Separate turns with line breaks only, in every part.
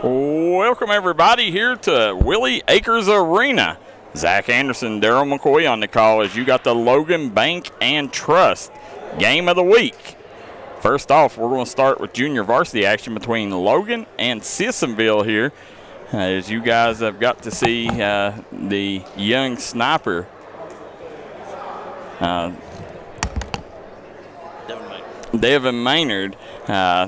Welcome, everybody, here to Willie Acres Arena. Zach Anderson, Darryl McCoy on the call as you got the Logan Bank and Trust Game of the Week. First off, we're going to start with junior varsity action between Logan and Sissonville here. As you guys have got to see the young sniper, Devin Maynard,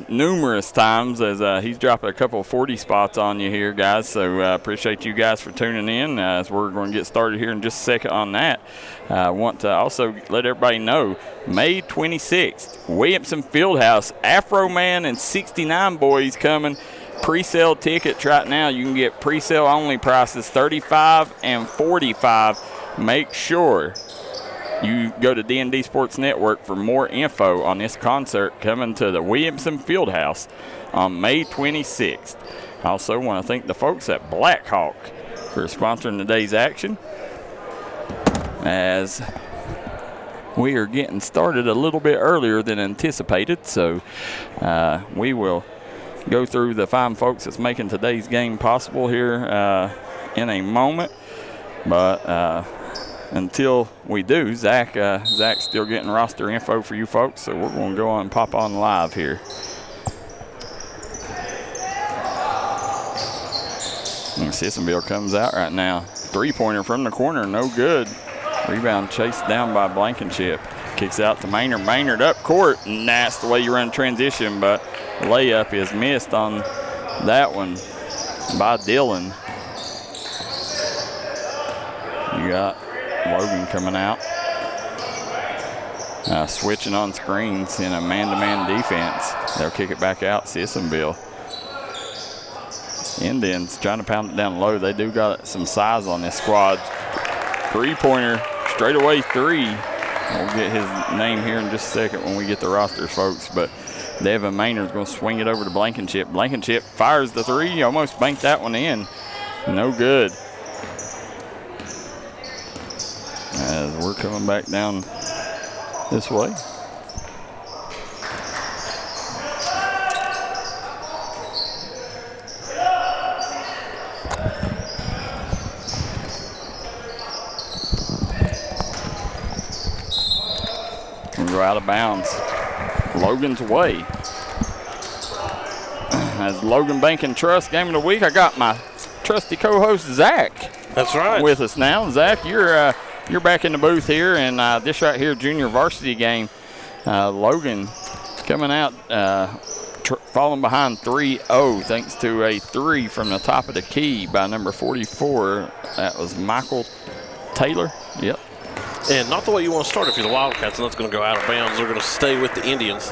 numerous times as he's dropping a couple of 40 spots on you here, guys. So appreciate you guys for tuning in as we're going to get started here in just a second on that. I want to also let everybody know, May 26th, Williamson Fieldhouse, Afro Man and 69 Boys coming. Pre-sale tickets right now. You can get pre-sale only prices $35 and $45. Make sure you go to D&D Sports Network for more info on this concert coming to the Williamson Fieldhouse on May 26th. I also want to thank the folks at Blackhawk for sponsoring today's action, as we are getting started a little bit earlier than anticipated. So we will go through the fine folks that's making today's game possible here in a moment. But until we do, Zach's still getting roster info for you folks, so we're going to go on and pop on live here. And Sissonville comes out right now. Three-pointer from the corner, no good. Rebound chased down by Blankenship. Kicks out to Maynard. Maynard up court, and that's the way you run transition, but layup is missed on that one by Dylan. You got Logan coming out, switching on screens in a man-to-man defense. They'll kick it back out, Sissonville. Indians trying to pound it down low. They do got some size on this squad. Three-pointer, straightaway three. We'll get his name here in just a second when we get the rosters, folks. But Devin Maynard's going to swing it over to Blankenship. Blankenship fires the three, almost banked that one in. No good. As we're coming back down this way. We'll go out of bounds. Logan's way. As Logan Bank and Trust Game of the Week, I got my trusty co-host Zach.
That's right.
With us now. Zach, you're back in the booth here, and this right here, junior varsity game. Logan coming out, falling behind 3-0 thanks to a three from the top of the key by number 44. That was Michael Taylor. Yep.
And not the way you want to start if you're the Wildcats, and that's going to go out of bounds. They're going to stay with the Indians.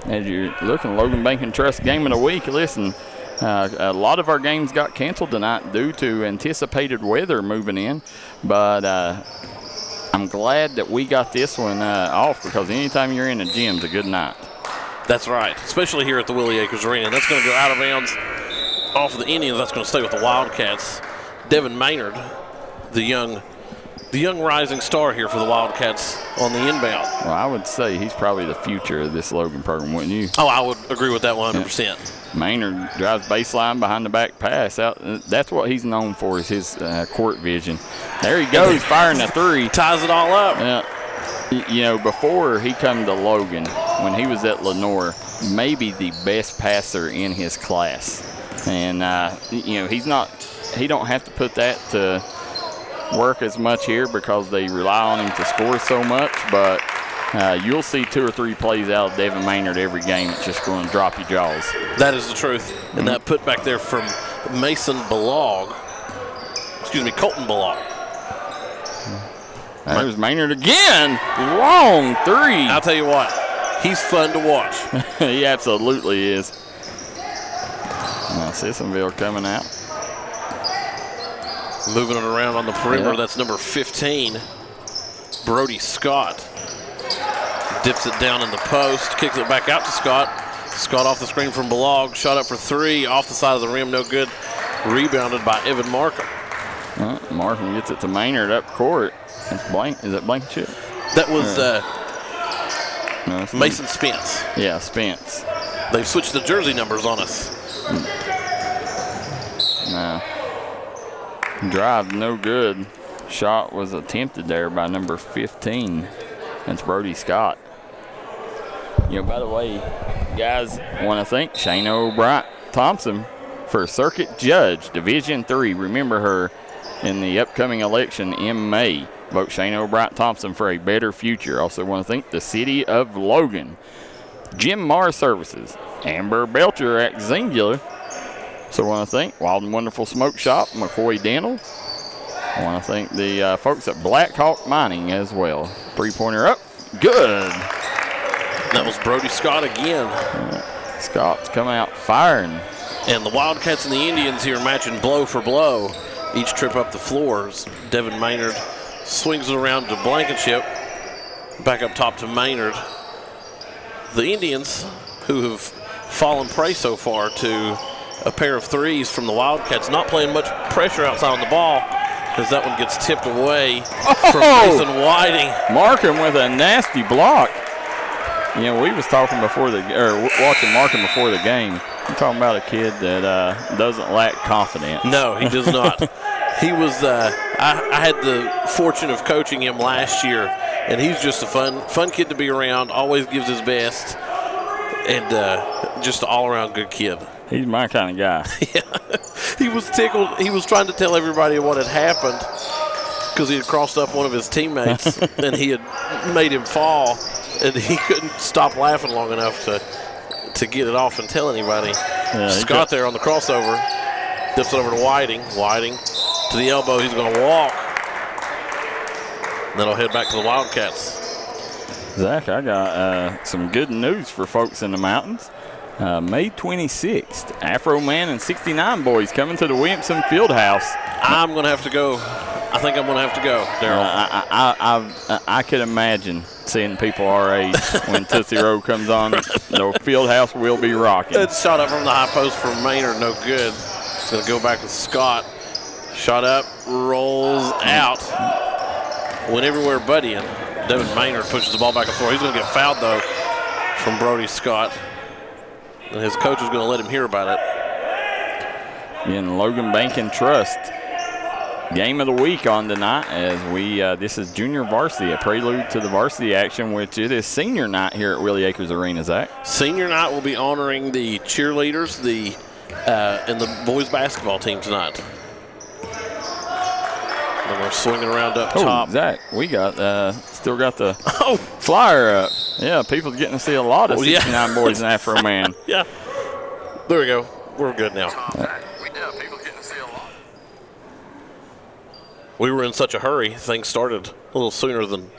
As you're looking, Logan Bank and Trust Game of the Week, listen, a lot of our games got canceled tonight due to anticipated weather moving in, but I'm glad that we got this one off, because anytime you're in a gym's a good night.
That's right, especially here at the Willie Acres Arena. That's going to go out of bounds off of the Indians. That's going to stay with the Wildcats. Devin Maynard, the young rising star here for the Wildcats on the inbound.
Well, I would say he's probably the future of this Logan program, wouldn't you?
Oh, I would agree with that 100%.
Yeah. Maynard drives baseline behind the back pass out. That's what he's known for, is his court vision. There he goes, firing a three.
Ties it all up.
You know, before he come to Logan, when he was at Lenore, maybe the best passer in his class. And, you know, he don't have to put that to work as much here because they rely on him to score so much, but you'll see 2 or 3 plays out of Devin Maynard every game. It's just going to drop your jaws.
That is the truth. And that put back there from Colton Balog.
There's Maynard again. Long three.
I'll tell you what, he's fun to watch.
He absolutely is. Sissonville coming out.
Moving it around on the perimeter, That's number 15, Brody Scott. Dips it down in the post, kicks it back out to Scott. Scott off the screen from Balog, shot up for three, off the side of the rim, no good. Rebounded by Evan Markham.
Markham gets it to Maynard up court. Is that Blankenship?
That was
No,
Mason Spence.
Yeah, Spence.
They've switched the jersey numbers on us.
No. Drive no good. Shot was attempted there by number 15. That's Brody Scott. By the way, guys, I want to thank Shane O'Brien Thompson for Circuit Judge, Division III. Remember her in the upcoming election in May. Vote Shane O'Brien Thompson for a better future. Also want to thank the City of Logan, Jim Mars Services, Amber Belcher at Zingular. So I want to thank Wild and Wonderful Smoke Shop, McCoy Dental. I want to thank the folks at Black Hawk Mining as well. 3-pointer up. Good.
That was Brody Scott again.
Scott's coming out firing.
And the Wildcats and the Indians here matching blow for blow. Each trip up the floors. Devin Maynard swings it around to Blankenship. Back up top to Maynard. The Indians, who have fallen prey so far to a pair of threes from the Wildcats, not playing much pressure outside on the ball, as that one gets tipped away from Mason Whiting.
Markham with a nasty block. We was talking watching Markham before the game. I'm talking about a kid that doesn't lack confidence.
No, he does not. He was. I had the fortune of coaching him last year, and he's just a fun kid to be around. Always gives his best, and just an all-around good kid.
He's my kind of guy.
Yeah, he was tickled. He was trying to tell everybody what had happened because he had crossed up one of his teammates, and he had made him fall, and he couldn't stop laughing long enough to get it off and tell anybody. Yeah, Scott there on the crossover. Dips it over to Whiting. Whiting to the elbow. He's going to walk. And then I'll head back to the Wildcats.
Zach, I got some good news for folks in the mountains. May 26th, Afro Man and 69 boys coming to the Williamson Fieldhouse.
I'm going to have to go. I think I'm going to have to go, Darryl.
I could imagine seeing people our age when Tootsie Roll comes on. The Fieldhouse will be rocking.
It's shot up from the high post for Maynard, no good. It's going to go back with Scott. Shot up, rolls out. Went everywhere but in. Devin Maynard pushes the ball back and forth. He's going to get fouled, though, from Brody Scott. And his coach is going to let him hear about it.
In Logan Bank and Trust, game of the week on tonight as this is junior varsity, a prelude to the varsity action, which it is senior night here at Willie Acres Arena, Zach.
Senior night will be honoring the cheerleaders and the boys basketball team tonight. And we're swinging around up top.
Zach, we got still got the flyer up. Yeah, people's getting to see a lot of 69 boys and Afro Man.
Yeah. There we go. We're good now. We were in such a hurry, things started a little sooner than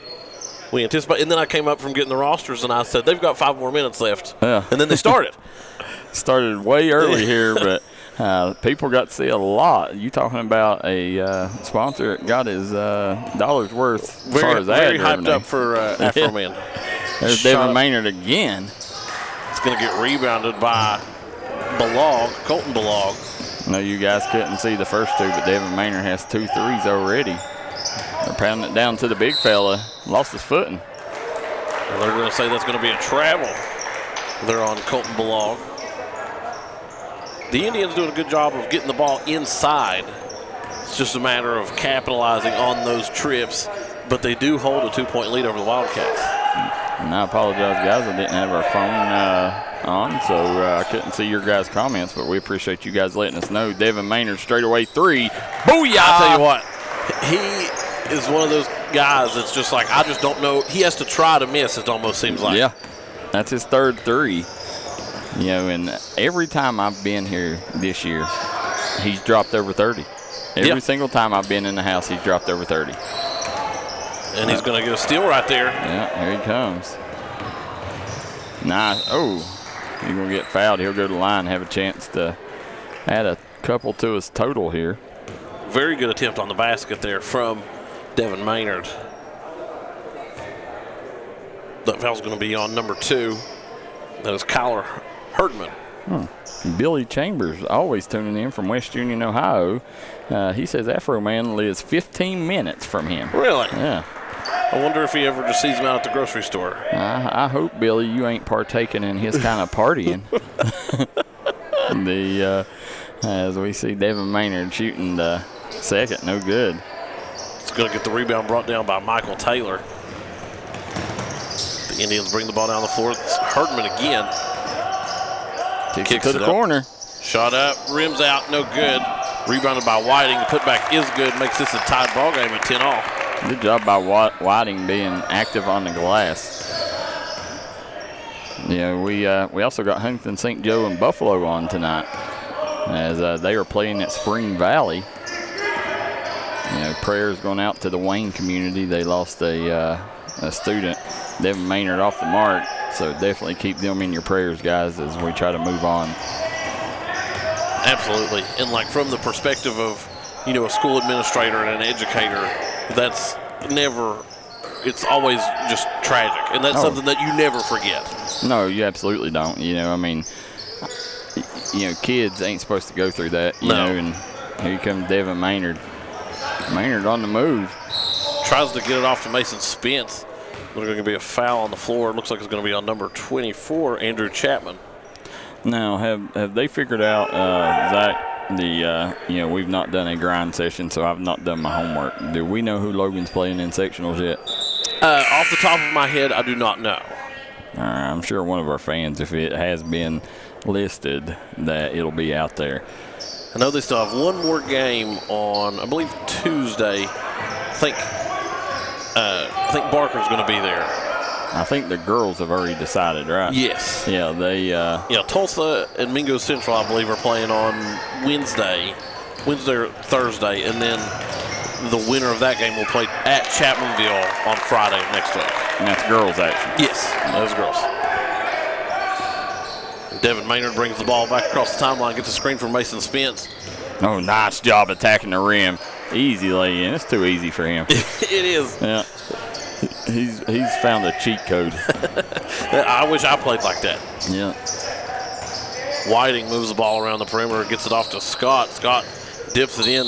we anticipated. And then I came up from getting the rosters, and I said, they've got 5 more minutes left.
Yeah.
And then they started.
Started way early here, but people got to see a lot. You talking about a sponsor that got his dollars worth as far as
very
ad
hyped up for Afro Man.
There's Devin Maynard again.
It's going to get rebounded by Colton Balog.
I know you guys couldn't see the first two, but Devin Maynard has 2 threes already. They're pounding it down to the big fella. Lost his footing.
And they're going to say that's going to be a travel. They're on Colton Balog. The Indians doing a good job of getting the ball inside. It's just a matter of capitalizing on those trips, but they do hold a 2-point lead over the Wildcats.
And I apologize, guys. I didn't have our phone on, so I couldn't see your guys' comments, but we appreciate you guys letting us know. Devin Maynard straightaway 3. Booyah!
I'll tell you what, he is one of those guys that's just like, I just don't know. He has to try to miss, it almost seems like.
Yeah, that's his 3rd 3. And every time I've been here this year, he's dropped over 30. Every single time I've been in the house, he's dropped over 30.
And he's going to get a steal right there.
Yeah, here he comes. Nice. Oh, he's going to get fouled. He'll go to the line and have a chance to add a couple to his total here.
Very good attempt on the basket there from Devin Maynard. That foul's going to be on number 2. That is Kyler Herdman.
Billy Chambers always tuning in from West Union, Ohio. He says Afro Man lives 15 minutes from him.
Really?
Yeah.
I wonder if he ever just sees him out at the grocery store.
I hope, Billy, you ain't partaking in his kind of partying. As we see Devin Maynard shooting the second, no good.
It's going to get the rebound brought down by Michael Taylor. The Indians bring the ball down the floor. It's Herdman again.
Kicks to the corner.
Shot up, rims out, no good. Rebounded by Whiting. The putback is good. Makes this a tied ball game at 10-all.
Good job by Whiting being active on the glass. We also got Huntington St. Joe and Buffalo on tonight, as they are playing at Spring Valley. Prayers going out to the Wayne community. They lost a student, Devin Maynard, off the mark. So definitely keep them in your prayers, guys, as we try to move on.
Absolutely. And like from the perspective of, a school administrator and an educator, that's never, it's always just tragic. And that's something that you never forget. No,
you absolutely don't. Kids ain't supposed to go through that, and here comes Devin Maynard. Maynard on the move.
Tries to get it off to Mason Spence. There's going to be a foul on the floor. It looks like it's going to be on number 24, Andrew Chapman.
Now, have they figured out, Zach, we've not done a grind session, so I've not done my homework. Do we know who Logan's playing in sectionals yet?
Off the top of my head, I do not know.
I'm sure one of our fans, if it has been listed, that it'll be out there.
I know they still have one more game on, I believe, Tuesday. I think Barker's going to be there.
I think the girls have already decided, right?
Yes.
Yeah, they.
Tulsa and Mingo Central, I believe, are playing on Wednesday or Thursday, and then the winner of that game will play at Chapmanville on Friday next week.
And that's girls action.
Yes, those girls. Devin Maynard brings the ball back across the timeline, gets a screen from Mason Spence.
Oh, nice job attacking the rim. Easy lay in. It's too easy for him.
It is.
Yeah. He's found a cheat code.
I wish I played like that.
Yeah.
Whiting moves the ball around the perimeter, gets it off to Scott. Scott dips it in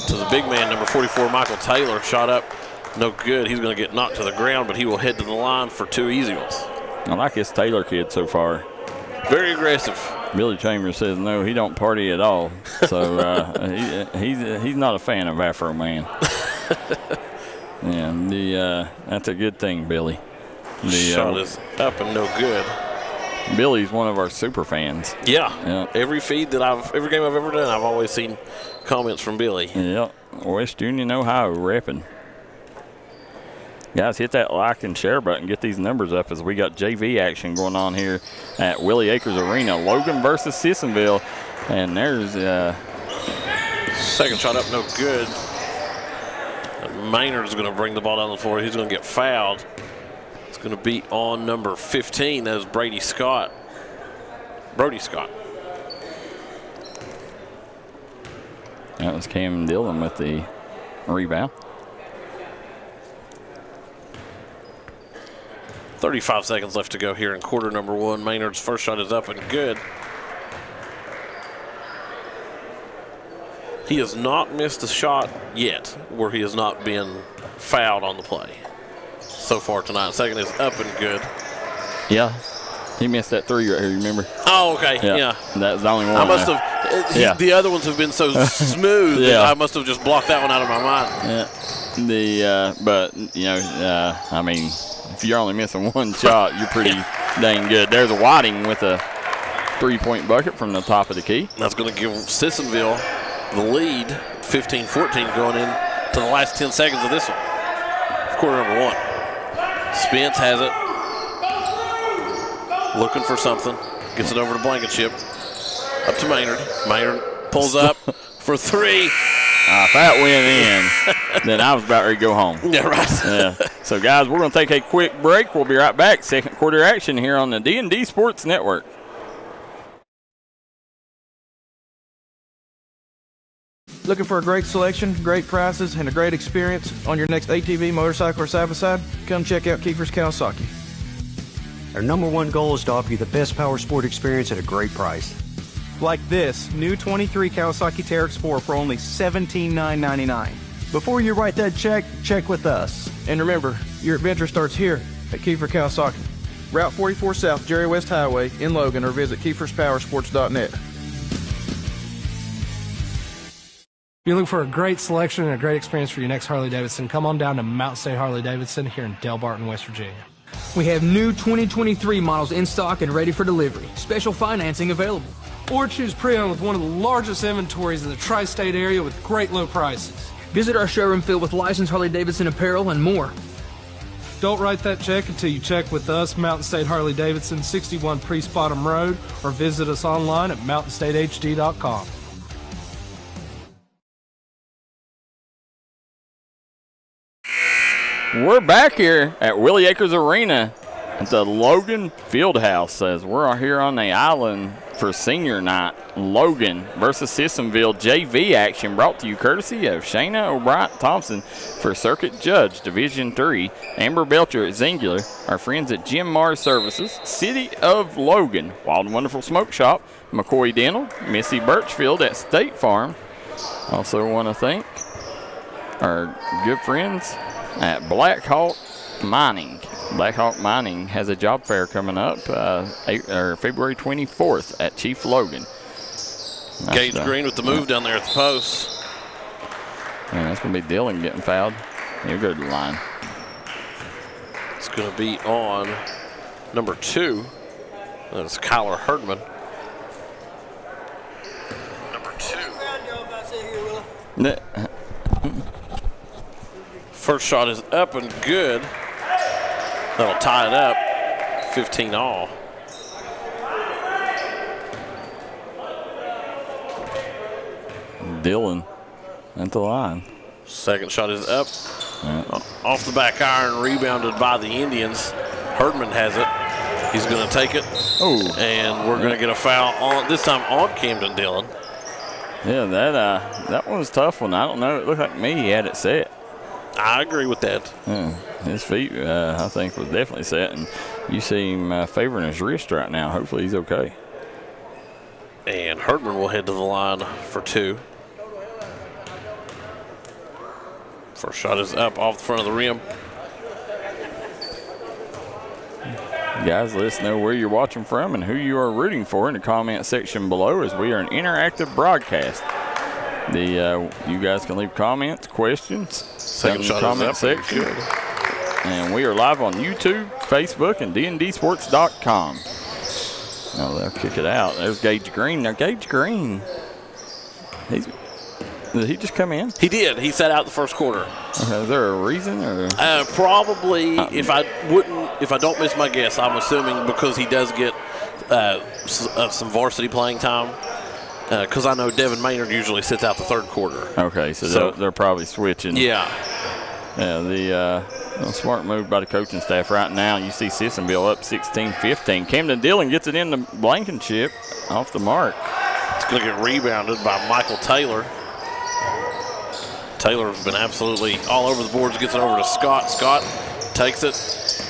to the big man, number 44, Michael Taylor. Shot up, no good. He's going to get knocked to the ground, but he will head to the line for two easy ones.
I like this Taylor kid so far.
Very aggressive.
Billy Chambers says no, he don't party at all. So he's not a fan of Afro Man. Yeah, that's a good thing, Billy.
Shot is up and no good.
Billy's one of our super fans.
Yeah. Every game I've ever done, I've always seen comments from Billy.
Yeah. West Union, Ohio, repping. Guys, hit that like and share button. Get these numbers up as we got JV action going on here at Willie Acres Arena. Logan versus Sissonville. And there's
second shot up, no good. Maynard's going to bring the ball down the floor. He's going to get fouled. It's going to be on number 15. That is Brody Scott.
That was Cam Dillon with the rebound.
35 seconds left to go here in quarter number one. Maynard's first shot is up and good. He has not missed a shot yet where he has not been fouled on the play so far tonight. Second is up and good.
Yeah. He missed that three right here, remember?
Oh, okay. Yeah.
That was the only one.
I must have. The other ones have been so smooth that I must have just blocked that one out of my mind.
Yeah. I mean, if you're only missing one shot, you're pretty dang good. There's a Whiting with a 3-point bucket from the top of the key.
That's going to give Sissonville the lead, 15-14, going in to the last 10 seconds of this one. Quarter number one. Spence has it. Looking for something. Gets it over to Blankenship. Up to Maynard. Maynard pulls up for three.
If that went in, then I was about ready to go home.
Yeah, right.
Yeah. So, guys, we're going to take a quick break. We'll be right back. Second quarter action here on the D&D Sports Network.
Looking for a great selection, great prices, and a great experience on your next ATV, motorcycle, or side-by-side? Come check out Kiefer's Kawasaki.
Our number one goal is to offer you the best power sport experience at a great price.
Like this new 23 Kawasaki Teryx 4 for only $17,999.
Before you write that check with us.
And remember, your adventure starts here at Kiefer Kawasaki. Route 44 South, Jerry West Highway in Logan, or visit KiefersPowersports.net.
If you're looking for a great selection and a great experience for your next Harley-Davidson, come on down to Mountain State Harley-Davidson here in Del Barton, West Virginia.
We have new 2023 models in stock and ready for delivery. Special financing available.
Or choose pre-owned with one of the largest inventories in the tri-state area with great low prices.
Visit our showroom filled with licensed Harley-Davidson apparel and more.
Don't write that check until you check with us, Mountain State Harley-Davidson, 61 Priest Bottom Road, or visit us online at mountainstatehd.com.
We're back here at Willie Acres Arena at the Logan Fieldhouse as we're here on the island for senior night. Logan versus Sissonville JV action brought to you courtesy of Shayna O'Brien Thompson for Circuit Judge Division 3, Amber Belcher at Singular, our friends at Jim Mars Services, City of Logan, Wild and Wonderful Smoke Shop, McCoy Dental, Missy Birchfield at State Farm. Also want to thank our good friends at Black Hawk Mining. Black Hawk Mining has a job fair coming up February 24th at Chief Logan.
Gage Green with the move down there at the post.
And that's going to be Dylan getting fouled. He'll go to the line.
It's going to be on number 2. That's Kyler Herdman. Number 2. First shot is up and good. That'll tie it up, 15 all.
Dylan at the line.
Second shot is up. Off the back iron, rebounded by the Indians. Herdman has it. He's going to take it.
Oh.
And we're going to get a foul on this time on Camden Dillon.
Yeah, that one was a tough one. I don't know. It looked like me. He had it set.
I agree with that.
Yeah, his feet, I think, was definitely set, and you see him favoring his wrist right now. Hopefully he's okay.
And Herdman will head to the line for 2. First shot is up off the front of the rim.
Guys, let us know where you're watching from and who you are rooting for in the comment section below, as we are an interactive broadcast. You guys can leave comments, questions,
Second shot
comment
is up.
section. And we are live on YouTube, Facebook, and dndsports.com. Now they'll kick it out. There's Gage Green. Now Gage Green, did he just come in?
He did. He sat out the first quarter.
Okay, is there a reason? Or?
Probably, if I don't miss my guess, I'm assuming because he does get some varsity playing time. Because I know Devin Maynard usually sits out the third quarter.
Okay, so they're probably switching.
Yeah.
Yeah, the smart move by the coaching staff right now. You see Sissonville up 16-15. Camden Dillon gets it in the Blankenship off the mark.
It's going to get rebounded by Michael Taylor. Taylor's been absolutely all over the boards, gets it over to Scott. Scott takes it,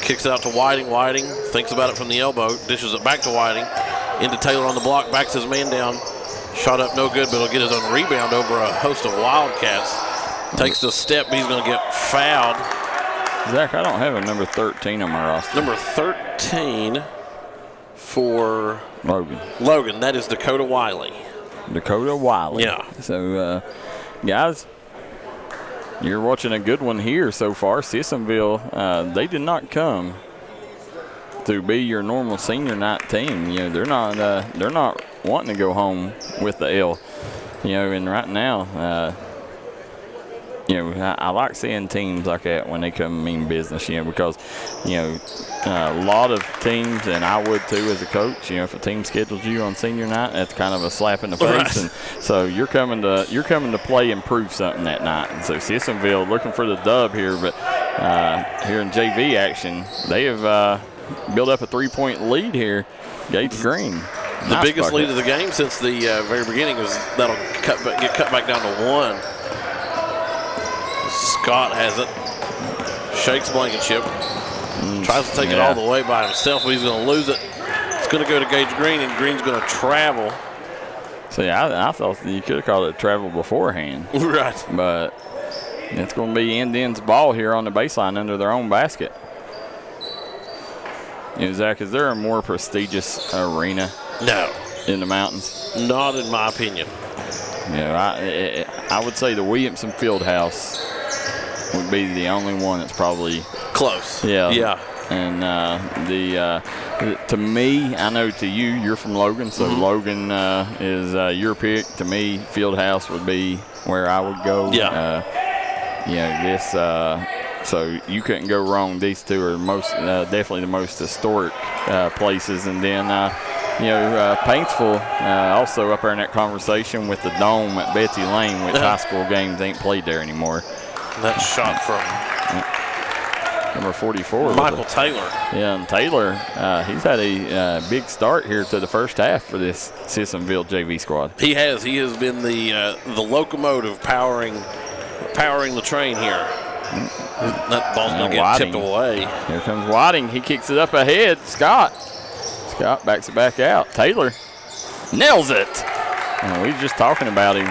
kicks it out to Whiting. Whiting thinks about it from the elbow, dishes it back to Whiting. Into Taylor on the block, backs his man down. Shot up no good, but he'll get his own rebound over a host of Wildcats. Takes the step, but he's going to get fouled.
Zach, I don't have a number 13 on my roster.
Number 13 for
Logan,
that is Dakota Wiley.
Dakota Wiley.
Yeah.
So, guys, you're watching a good one here so far. Sissonville, they did not come to be your normal senior night team. You know, they're not wanting to go home with the L. You know, and right now, you know, I like seeing teams like that when they come mean business, you know, because, you know, a lot of teams, and I would too as a coach, you know, if a team schedules you on senior night, that's kind of a slap in the face.
Right.
And so you're coming to play and prove something that night. And so Sissonville looking for the dub here, but here in JV action, they have built up a 3-point lead here. Gage Green.
The biggest lead of the game since the very beginning is that'll get cut back down to 1. Scott has it. Shakes Blankenship. Tries to take it all the way by himself, but he's going to lose it. It's going to go to Gage Green, and Green's going to travel.
See, I thought you could have called it travel beforehand.
Right.
But It's going to be Indians' ball here on the baseline under their own basket. Zach, is there a more prestigious arena?
No.
In the mountains?
Not in my opinion.
I would say the Williamson Fieldhouse would be the only one that's probably
close.
Yeah. And to me, I know to you, you're from Logan, so Logan is your pick. To me, Fieldhouse would be where I would go.
Yeah.
So you couldn't go wrong. These two are definitely the most historic places. And then, Paintsville also up there in that conversation with the dome at Betsy Lane, which high school games ain't played there anymore.
That shot from
number 44.
Michael Taylor.
Yeah, and Taylor, he's had a big start here to the first half for this Sissonville JV squad.
He has. He has been the locomotive powering the train here. That ball's going to get tipped away.
Here comes Whiting. He kicks it up ahead. Scott backs it back out. Taylor nails it. We were just talking about him.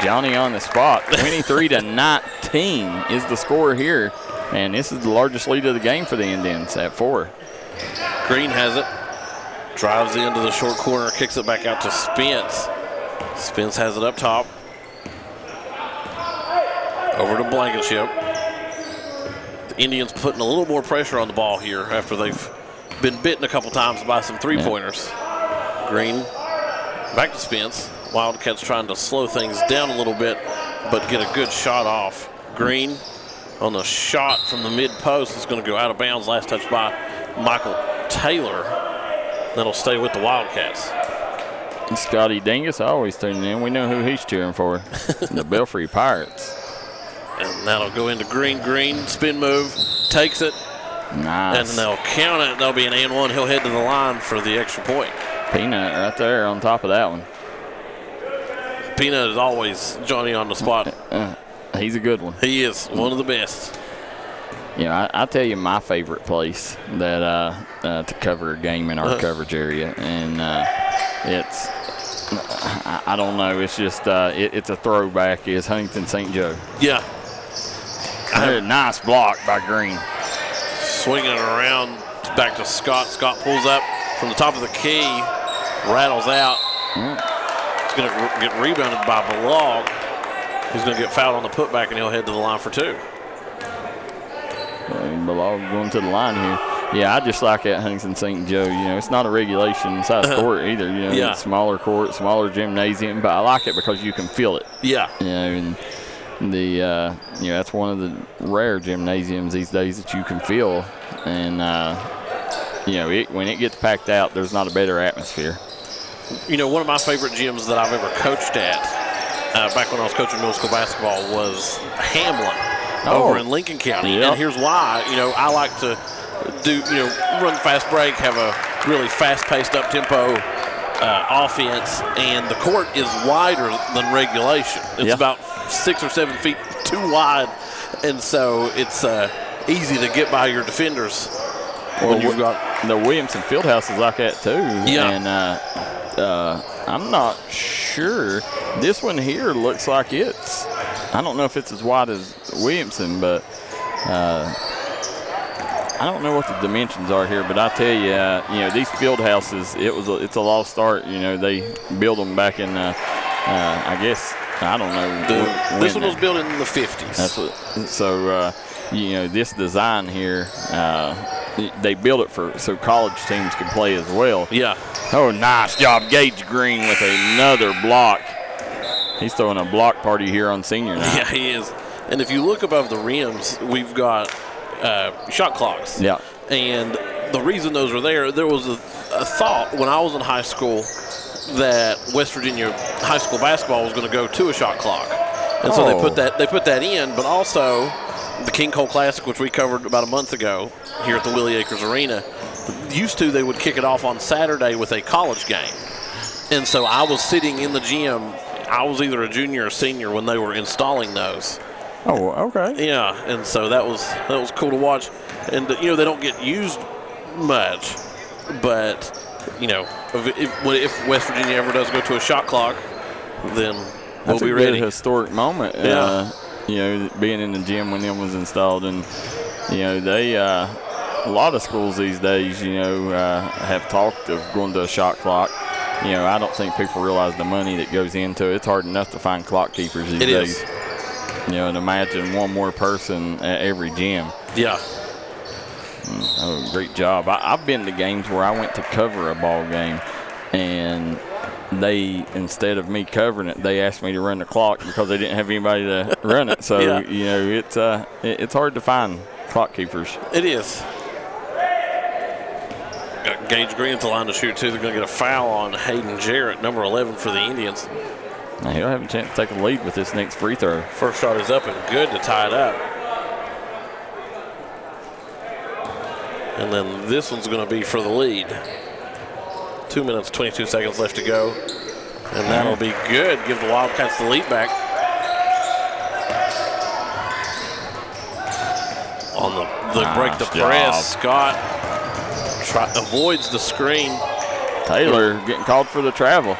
Johnny on the spot. 23-19 is the score here. And this is the largest lead of the game for the Indians at 4.
Green has it. Drives into the short corner. Kicks it back out to Spence. Spence has it up top. Over to Blankenship. The Indians putting a little more pressure on the ball here after they've been bitten a couple times by some three-pointers. Green back to Spence. Wildcats trying to slow things down a little bit, but get a good shot off. Green on the shot from the mid-post is going to go out of bounds. Last touch by Michael Taylor. That'll stay with the Wildcats.
Scotty Dingus always tuning in. We know who he's cheering for. The Belfry Pirates.
And that'll go into Green. Green, spin move, takes it.
Nice.
And they'll count it. There'll be an and one. He'll head to the line for the extra point.
Peanut right there on top of that one.
Peanut is always Johnny on the spot.
He's a good one.
He is one of the best.
I'll tell you my favorite place that to cover a game in our coverage area, and it's I don't know. It's just it's a throwback. Is Huntington St. Joe?
Yeah.
A nice block by Green.
Swinging it around back to Scott. Scott pulls up from the top of the key, rattles out. He's going to get rebounded by Balog. He's going to get fouled on the putback, and he'll head to the line for 2.
Balog going to the line here. Yeah, I just like that Huntington St. Joe. It's not a regulation size court either. It's smaller court, smaller gymnasium, but I like it because you can feel it.
Yeah.
And that's one of the rare gymnasiums these days that you can feel. And, when it gets packed out, there's not a better atmosphere.
One of my favorite gyms that I've ever coached at back when I was coaching middle school basketball was Hamlin over in Lincoln County.
Yep.
And here's why. I like to run fast break, have a really fast-paced up-tempo offense, and the court is wider than regulation. It's about 6 or 7 feet too wide, and so it's easy to get by your defenders.
Well, you've got the Williamson Fieldhouse is like that too.
Yeah.
And I'm not sure. This one here looks like it's. I don't know if it's as wide as Williamson, but I don't know what the dimensions are here. But I tell you, these field houses, it's a lost art. They built them back in, I guess, I don't know.
This one was built in the 50s.
That's what. So, this design here, they built it so college teams can play as well.
Yeah.
Oh, nice job, Gage Green with another block. He's throwing a block party here on senior night.
Yeah, he is. And if you look above the rims, we've got shot clocks.
Yeah.
And the reason those are there was a thought when I was in high school that West Virginia high school basketball was going to go to a shot clock. And so they put that in, but also the King Cole Classic, which we covered about a month ago here at the Willie Acres Arena, they would kick it off on Saturday with a college game. And so I was sitting in the gym. I was either a junior or senior when they were installing those.
Oh, okay.
Yeah, and so that was cool to watch. And they don't get used much, but if West Virginia ever does go to a shot clock, then we'll be ready.
Good historic moment.
Yeah.
being in the gym when them was installed. And, they a lot of schools these days, have talked of going to a shot clock. I don't think people realize the money that goes into it. It's hard enough to find clock keepers these days. And imagine one more person at every gym.
Yeah.
Oh, great job. I've been to games where I went to cover a ball game, and they, instead of me covering it, they asked me to run the clock because they didn't have anybody to run it. So, it's hard to find clock keepers.
It is. Got Gage Green at the line to shoot, too. They're going to get a foul on Hayden Jarrett, number 11 for the Indians.
Now, he'll have a chance to take a lead with this next free throw.
First shot is up and good to tie it up. And then this one's going to be for the lead. 2 minutes, 22 seconds left to go. And that'll be good. Give the Wildcats the lead back. On the break the press, Scott avoids the screen.
Taylor getting called for the travel.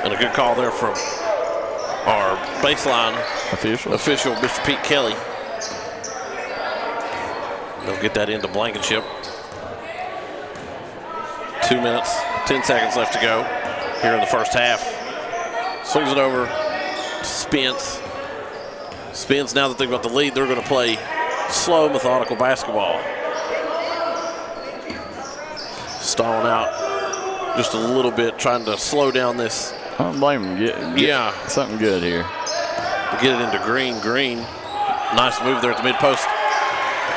And a good call there from our baseline official, Mr. Pete Kelly. They'll get that into Blankenship. 2 minutes, 10 seconds left to go here in the first half. Swings it over to Spence. Spence, now that they've got the lead, they're going to play slow, methodical basketball. Stalling out just a little bit, trying to slow down this.
I don't blame him. Get something good here.
Get it into Green. Green, nice move there at the mid-post.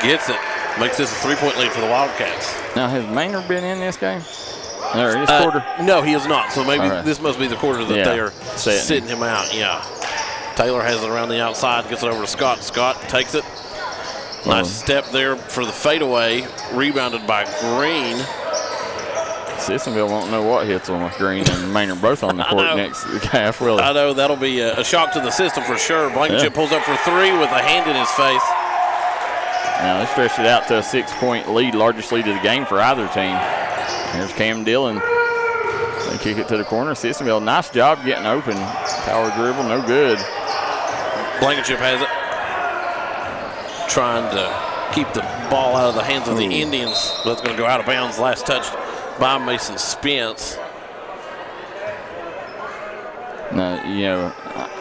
Gets it. Makes this a three-point lead for the Wildcats.
Now, has Maynard been in this game? Or this quarter?
No, he has not. So maybe this must be the quarter that they are sitting him out. Yeah. Taylor has it around the outside, gets it over to Scott. Scott takes it. Nice step there for the fadeaway. Rebounded by Green.
Sissonville won't know what hits on with Green and Maynard both on the court next half, will they?
I know. That'll be a shock to the system for sure. Blankenship pulls up for three with a hand in his face.
Now they stretched it out to a 6-point lead, largest lead of the game for either team. Here's Cam Dillon. They kick it to the corner. Sissonville, nice job getting open. Power dribble, no good.
Blankenship has it. Trying to keep the ball out of the hands of the Indians. But it's going to go out of bounds. Last touched by Mason Spence.
Now,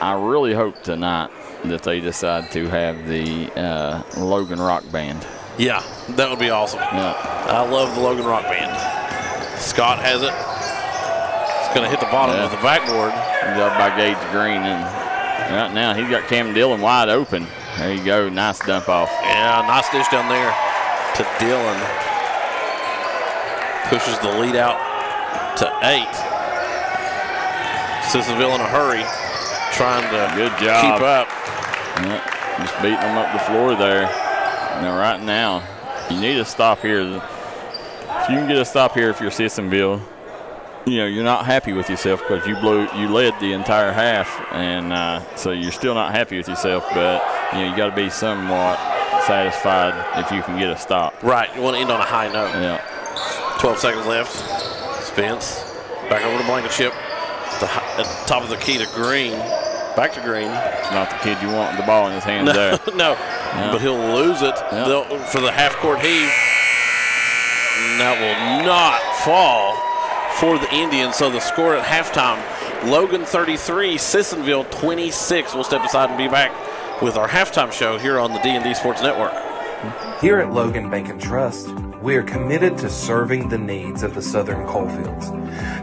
I really hope tonight that they decide to have the Logan Rock Band.
Yeah, that would be awesome.
Yeah.
I love the Logan Rock Band. Scott has it. It's going to hit the bottom of the backboard.
Good job by Gage Green. And right now he's got Cam Dillon wide open. There you go. Nice dump off.
Yeah, nice dish down there to Dillon. Pushes the lead out to 8. Sissonville in a hurry, trying to keep up.
Yeah, just beating them up the floor there. Now, right now, you need a stop here. If you can get a stop here, if you're Sissonville, you're not happy with yourself because you led the entire half, and so you're still not happy with yourself. But you got to be somewhat satisfied if you can get a stop.
Right, you want to end on a high note.
Yeah.
12 seconds left. Spence back over to Blankenship. At the top of the key to Green. Back to Green.
Not the kid you want with the ball in his hands there.
No, but he'll lose it for the half-court heave. And that will not fall for the Indians. So the score at halftime, Logan 33, Sissonville 26. We'll step aside and be back with our halftime show here on the D&D Sports Network.
Here at Logan Bank and Trust, we are committed to serving the needs of the Southern coalfields.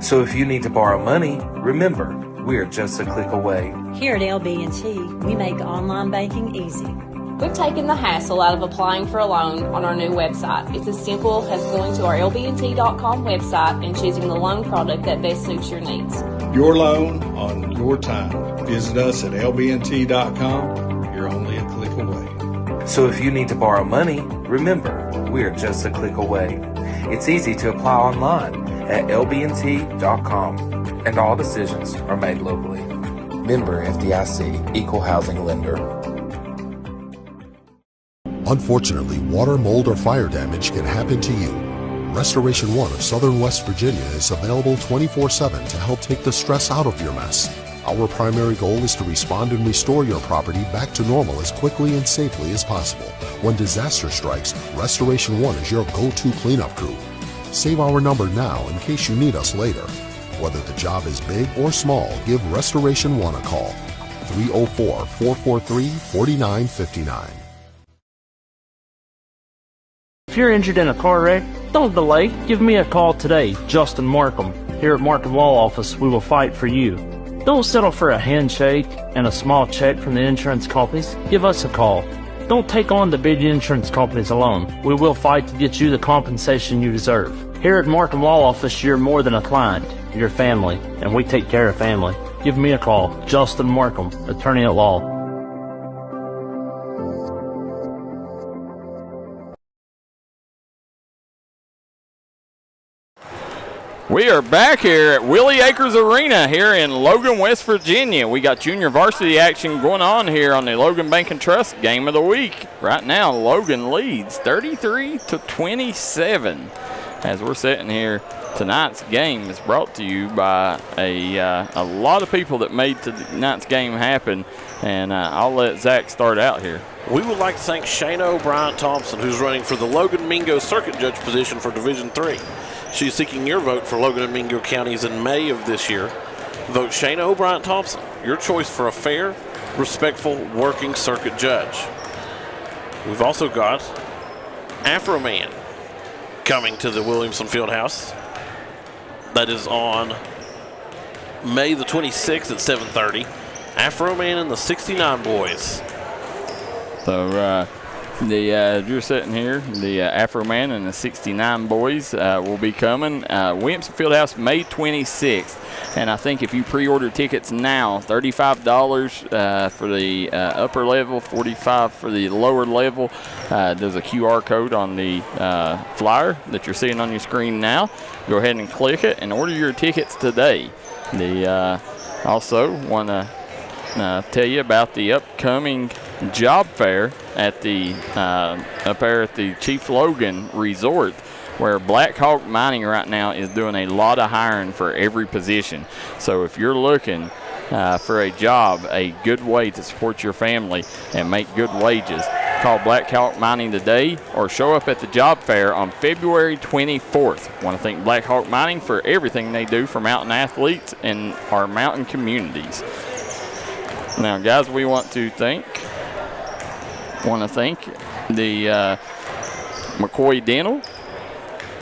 So if you need to borrow money, remember, we are just a click away.
Here at LB&T, we make online banking easy.
We've taken the hassle out of applying for a loan on our new website. It's as simple as going to our lbnt.com website and choosing the loan product that best suits your needs.
Your loan on your time. Visit us at lbnt.com. You're only a click away.
So if you need to borrow money, remember, we are just a click away. It's easy to apply online at lbnt.com, and all decisions are made locally. Member FDIC, Equal Housing Lender.
Unfortunately, water, mold, or fire damage can happen to you. Restoration One of Southern West Virginia is available 24/7 to help take the stress out of your mess. Our primary goal is to respond and restore your property back to normal as quickly and safely as possible. When disaster strikes, Restoration One is your go-to cleanup crew. Save our number now in case you need us later. Whether the job is big or small, give Restoration One a call. 304-443-4959.
If you're injured in a car wreck, don't delay. Give me a call today, Justin Markham. Here at Markham Law Office, we will fight for you. Don't settle for a handshake and a small check from the insurance companies. Give us a call. Don't take on the big insurance companies alone. We will fight to get you the compensation you deserve. Here at Markham Law Office, you're more than a client. You're family, and we take care of family. Give me a call, Justin Markham, attorney at law.
We are back here at Willie Acres Arena here in Logan, West Virginia. We got junior varsity action going on here on the Logan Bank and Trust Game of the Week. Right now, Logan leads 33-27. As we're sitting here, tonight's game is brought to you by a lot of people that made tonight's game happen, and I'll let Zach start out here.
We would like to thank Shayna O'Brien Thompson, who's running for the Logan Mingo Circuit Judge position for Division III. She's seeking your vote for Logan and Mingo counties in May of this year. Vote Shayna O'Brien Thompson, your choice for a fair, respectful, working circuit judge. We've also got Afro Man coming to the Williamson Fieldhouse. That is on May the 26th at 7:30. Afro Man and the 69 Boys.
So, you're sitting here, the Afro Man and the 69 Boys will be coming. Williamson Fieldhouse, May 26th. And I think if you pre-order tickets now, $35 for the upper level, $45 for the lower level. There's a QR code on the flyer that you're seeing on your screen now. Go ahead and click it and order your tickets today. Also want to tell you about the upcoming job fair at the up there at the Chief Logan Resort, where Black Hawk Mining right now is doing a lot of hiring for every position. So if you're looking for a job, a good way to support your family and make good wages, call Black Hawk Mining today or show up at the job fair on February 24th. I want to thank Black Hawk Mining for everything they do for mountain athletes and our mountain communities. Now, guys, we want to thank the McCoy Dental,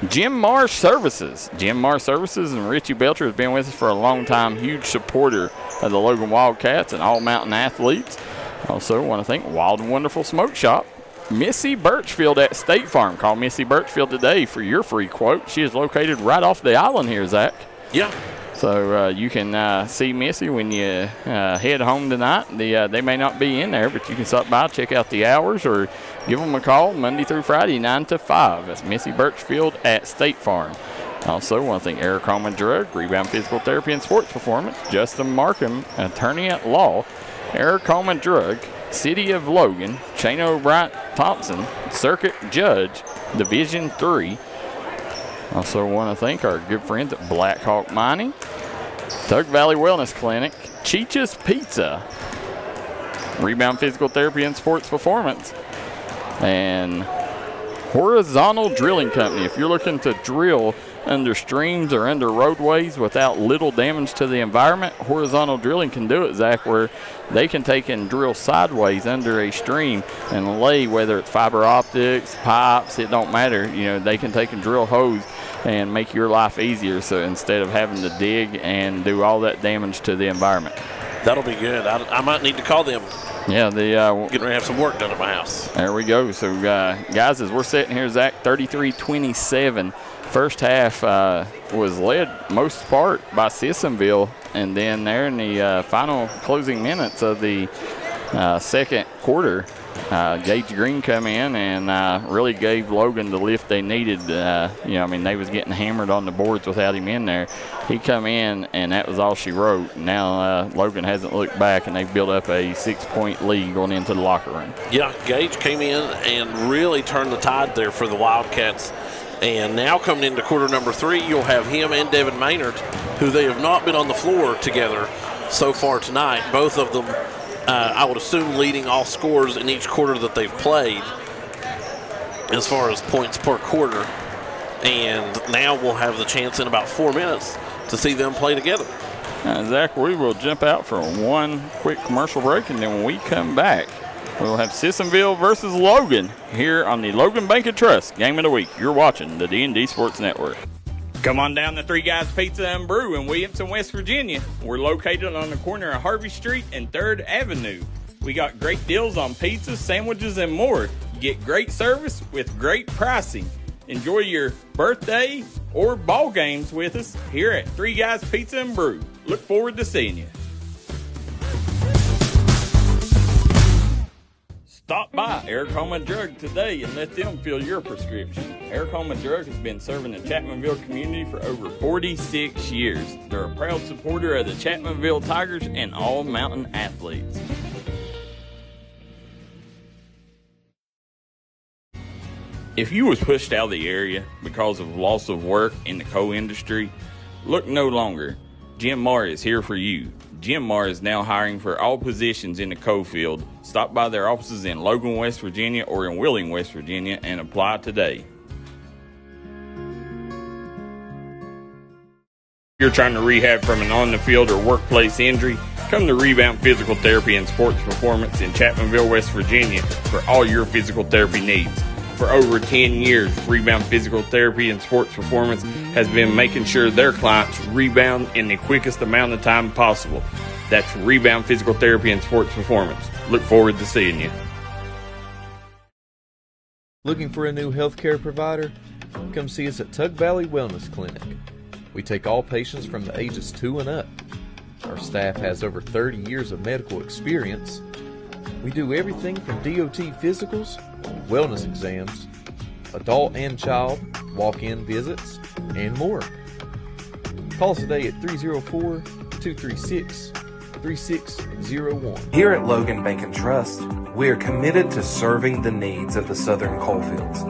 Jim Marsh Services. Jim Marsh Services and Richie Belcher has been with us for a long time, huge supporter of the Logan Wildcats and all mountain athletes. Also want to thank Wild and Wonderful Smoke Shop, Missy Birchfield at State Farm. Call Missy Birchfield today for your free quote. She is located right off the island here, Zach.
Yeah.
So you can see Missy when you head home tonight. They may not be in there, but you can stop by, check out the hours, or give them a call Monday through Friday, 9 to 5. That's Missy Birchfield at State Farm. Also want to thank Eric Coleman Drug, Rebound Physical Therapy and Sports Performance, Justin Markham, attorney at law, Eric Coleman Drug, City of Logan, Shayna O'Brien Thompson, Circuit Judge, Division III. Also want to thank our good friends at Black Hawk Mining, Tug Valley Wellness Clinic, Cheech's Pizza, Rebound Physical Therapy and Sports Performance, and Horizontal Drilling Company. If you're looking to drill under streams or under roadways without little damage to the environment, Horizontal Drilling can do it, Zach, where they can take and drill sideways under a stream and lay, whether it's fiber optics, pipes, it don't matter. You know, they can take and drill hose and make your life easier, so instead of having to dig and do all that damage to the environment.
That'll be good. I might need to call them.
Yeah,
getting ready to have some work done at my house.
There we go. So, guys, as we're sitting here, Zach, 33-27. First half was led most part by Sissonville, and then there in the final closing minutes of the second quarter, Gage Green come in and really gave Logan the lift they needed. They was getting hammered on the boards without him in there. He come in, and that was all she wrote. Now Logan hasn't looked back, and they've built up a 6-point lead going into the locker room.
Yeah, Gage came in and really turned the tide there for the Wildcats. And now coming into quarter number 3, you'll have him and Devin Maynard, who they have not been on the floor together so far tonight. Both of them, I would assume, leading all scores in each quarter that they've played as far as points per quarter. And now we'll have the chance in about 4 minutes to see them play together.
Zach, we will jump out for one quick commercial break, and then when we come back, we'll have Sissonville versus Logan here on the Logan Bank and Trust Game of the Week. You're watching the D&D Sports Network. Come on down to Three Guys Pizza and Brew in Williamson, West Virginia. We're located on the corner of Harvey Street and 3rd Avenue. We got great deals on pizzas, sandwiches, and more. Get great service with great pricing. Enjoy your birthday or ball games with us here at Three Guys Pizza and Brew. Look forward to seeing you. Stop by Eric Homa Drug today and let them fill your prescription. Eric Homa Drug has been serving the Chapmanville community for over 46 years. They're a proud supporter of the Chapmanville Tigers and all mountain athletes. If you was pushed out of the area because of loss of work in the coal industry, look no longer. Jim Marr is here for you. Jim Marr is now hiring for all positions in the coal field. Stop by their offices in Logan, West Virginia or in Wheeling, West Virginia and apply today. If you're trying to rehab from an on-the-field or workplace injury, come to Rebound Physical Therapy and Sports Performance in Chapmanville, West Virginia for all your physical therapy needs. For over 10 years, Rebound Physical Therapy and Sports Performance has been making sure their clients rebound in the quickest amount of time possible. That's Rebound Physical Therapy and Sports Performance. Look forward to seeing you.
Looking for a new healthcare provider? Come see us at Tug Valley Wellness Clinic. We take all patients from the ages 2 and up. Our staff has over 30 years of medical experience. We do everything from DOT physicals, wellness exams, adult and child, walk-in visits, and more. Call us today at 304-236-3601.
Here at Logan Bank and Trust, we are committed to serving the needs of the southern coalfields.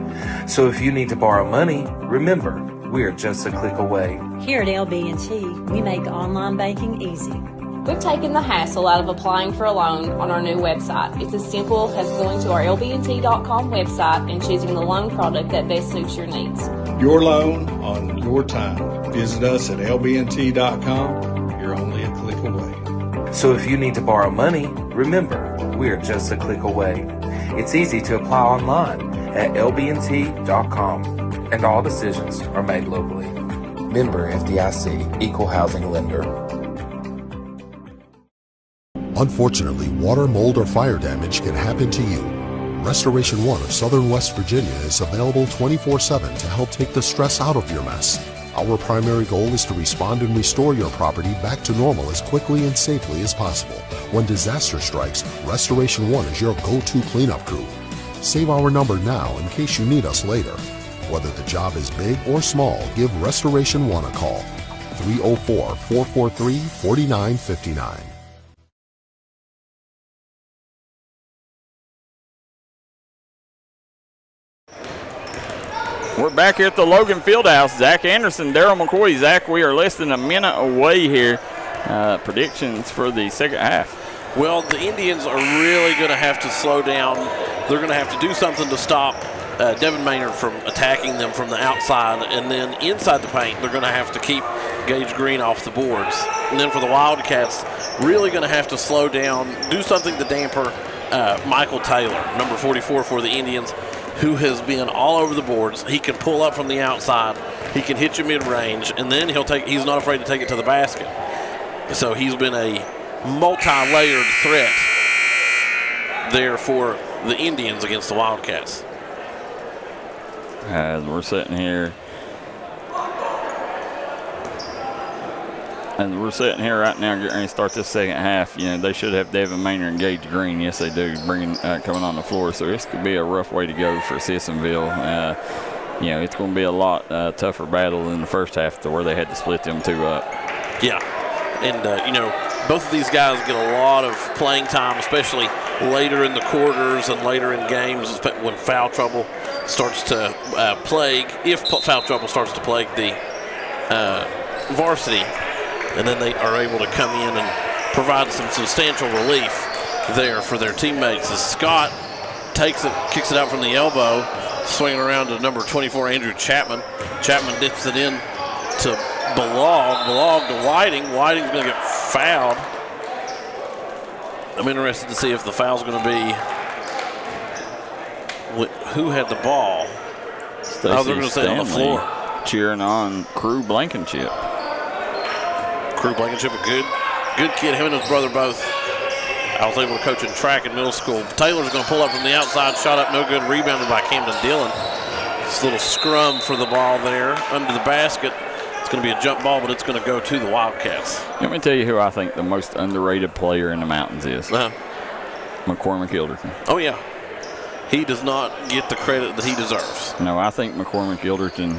So if you need to borrow money, remember, we are just a click away.
Here at LB&T, we make online banking easy.
We've taken the hassle out of applying for a loan on our new website. It's as simple as going to our lbnt.com website and choosing the loan product that best suits your needs.
Your loan on your time. Visit us at lbnt.com. You're only a click away.
So if you need to borrow money, remember, we are just a click away. It's easy to apply online at lbnt.com, and all decisions are made locally. Member FDIC, Equal Housing Lender.
Unfortunately, water, mold, or fire damage can happen to you. Restoration One of Southern West Virginia is available 24/7 to help take the stress out of your mess. Our primary goal is to respond and restore your property back to normal as quickly and safely as possible. When disaster strikes, Restoration One is your go-to cleanup crew. Save our number now in case you need us later. Whether the job is big or small, give Restoration One a call. 304-443-4959.
We're back here at the Logan Fieldhouse. Zach Anderson, Darryl McCoy. Zach, we are less than a minute away here. Predictions for the second half.
Well, the Indians are really going to have to slow down. They're going to have to do something to stop Devin Maynard from attacking them from the outside. And then inside the paint, they're going to have to keep Gage Green off the boards. And then for the Wildcats, really going to have to slow down, do something to damper Michael Taylor, number 44 for the Indians, who has been all over the boards. He can pull up from the outside. He can hit you mid-range, and then he's not afraid to take it to the basket. So he's been a multi-layered threat there for the Indians against the Wildcats.
As we're sitting here, right now, getting ready to start this second half. You know, they should have Devin Maynard and Gage Green. Yes, they do, coming on the floor. So this could be a rough way to go for Sissonville. You know, it's going to be a lot tougher battle in the first half to where they had to split them two up.
Yeah, and you know, both of these guys get a lot of playing time, especially later in the quarters and later in games when foul trouble starts to plague. If foul trouble starts to plague the varsity. And then they are able to come in and provided some substantial relief there for their teammates as Scott takes it, kicks it out from the elbow, swinging around to number 24, Andrew Chapman. Chapman dips it in to Balog to Whiting. Whiting's going to get fouled. I'm interested to see if the foul's going to be who had the ball. They're going to say on the floor.
Cheering on Crew Blankenship.
Crew Blankenship, a good kid. Him and his brother both. I was able to coach in track in middle school. Taylor's going to pull up from the outside, shot up, no good, rebounded by Camden Dillon. This little scrum for the ball there under the basket. It's going to be a jump ball, but it's going to go to the Wildcats.
Let me tell you who I think the most underrated player in the Mountains is. McCoy McIlderton.
Oh, yeah. He does not get the credit that he deserves.
No, I think McCoy McIlderton,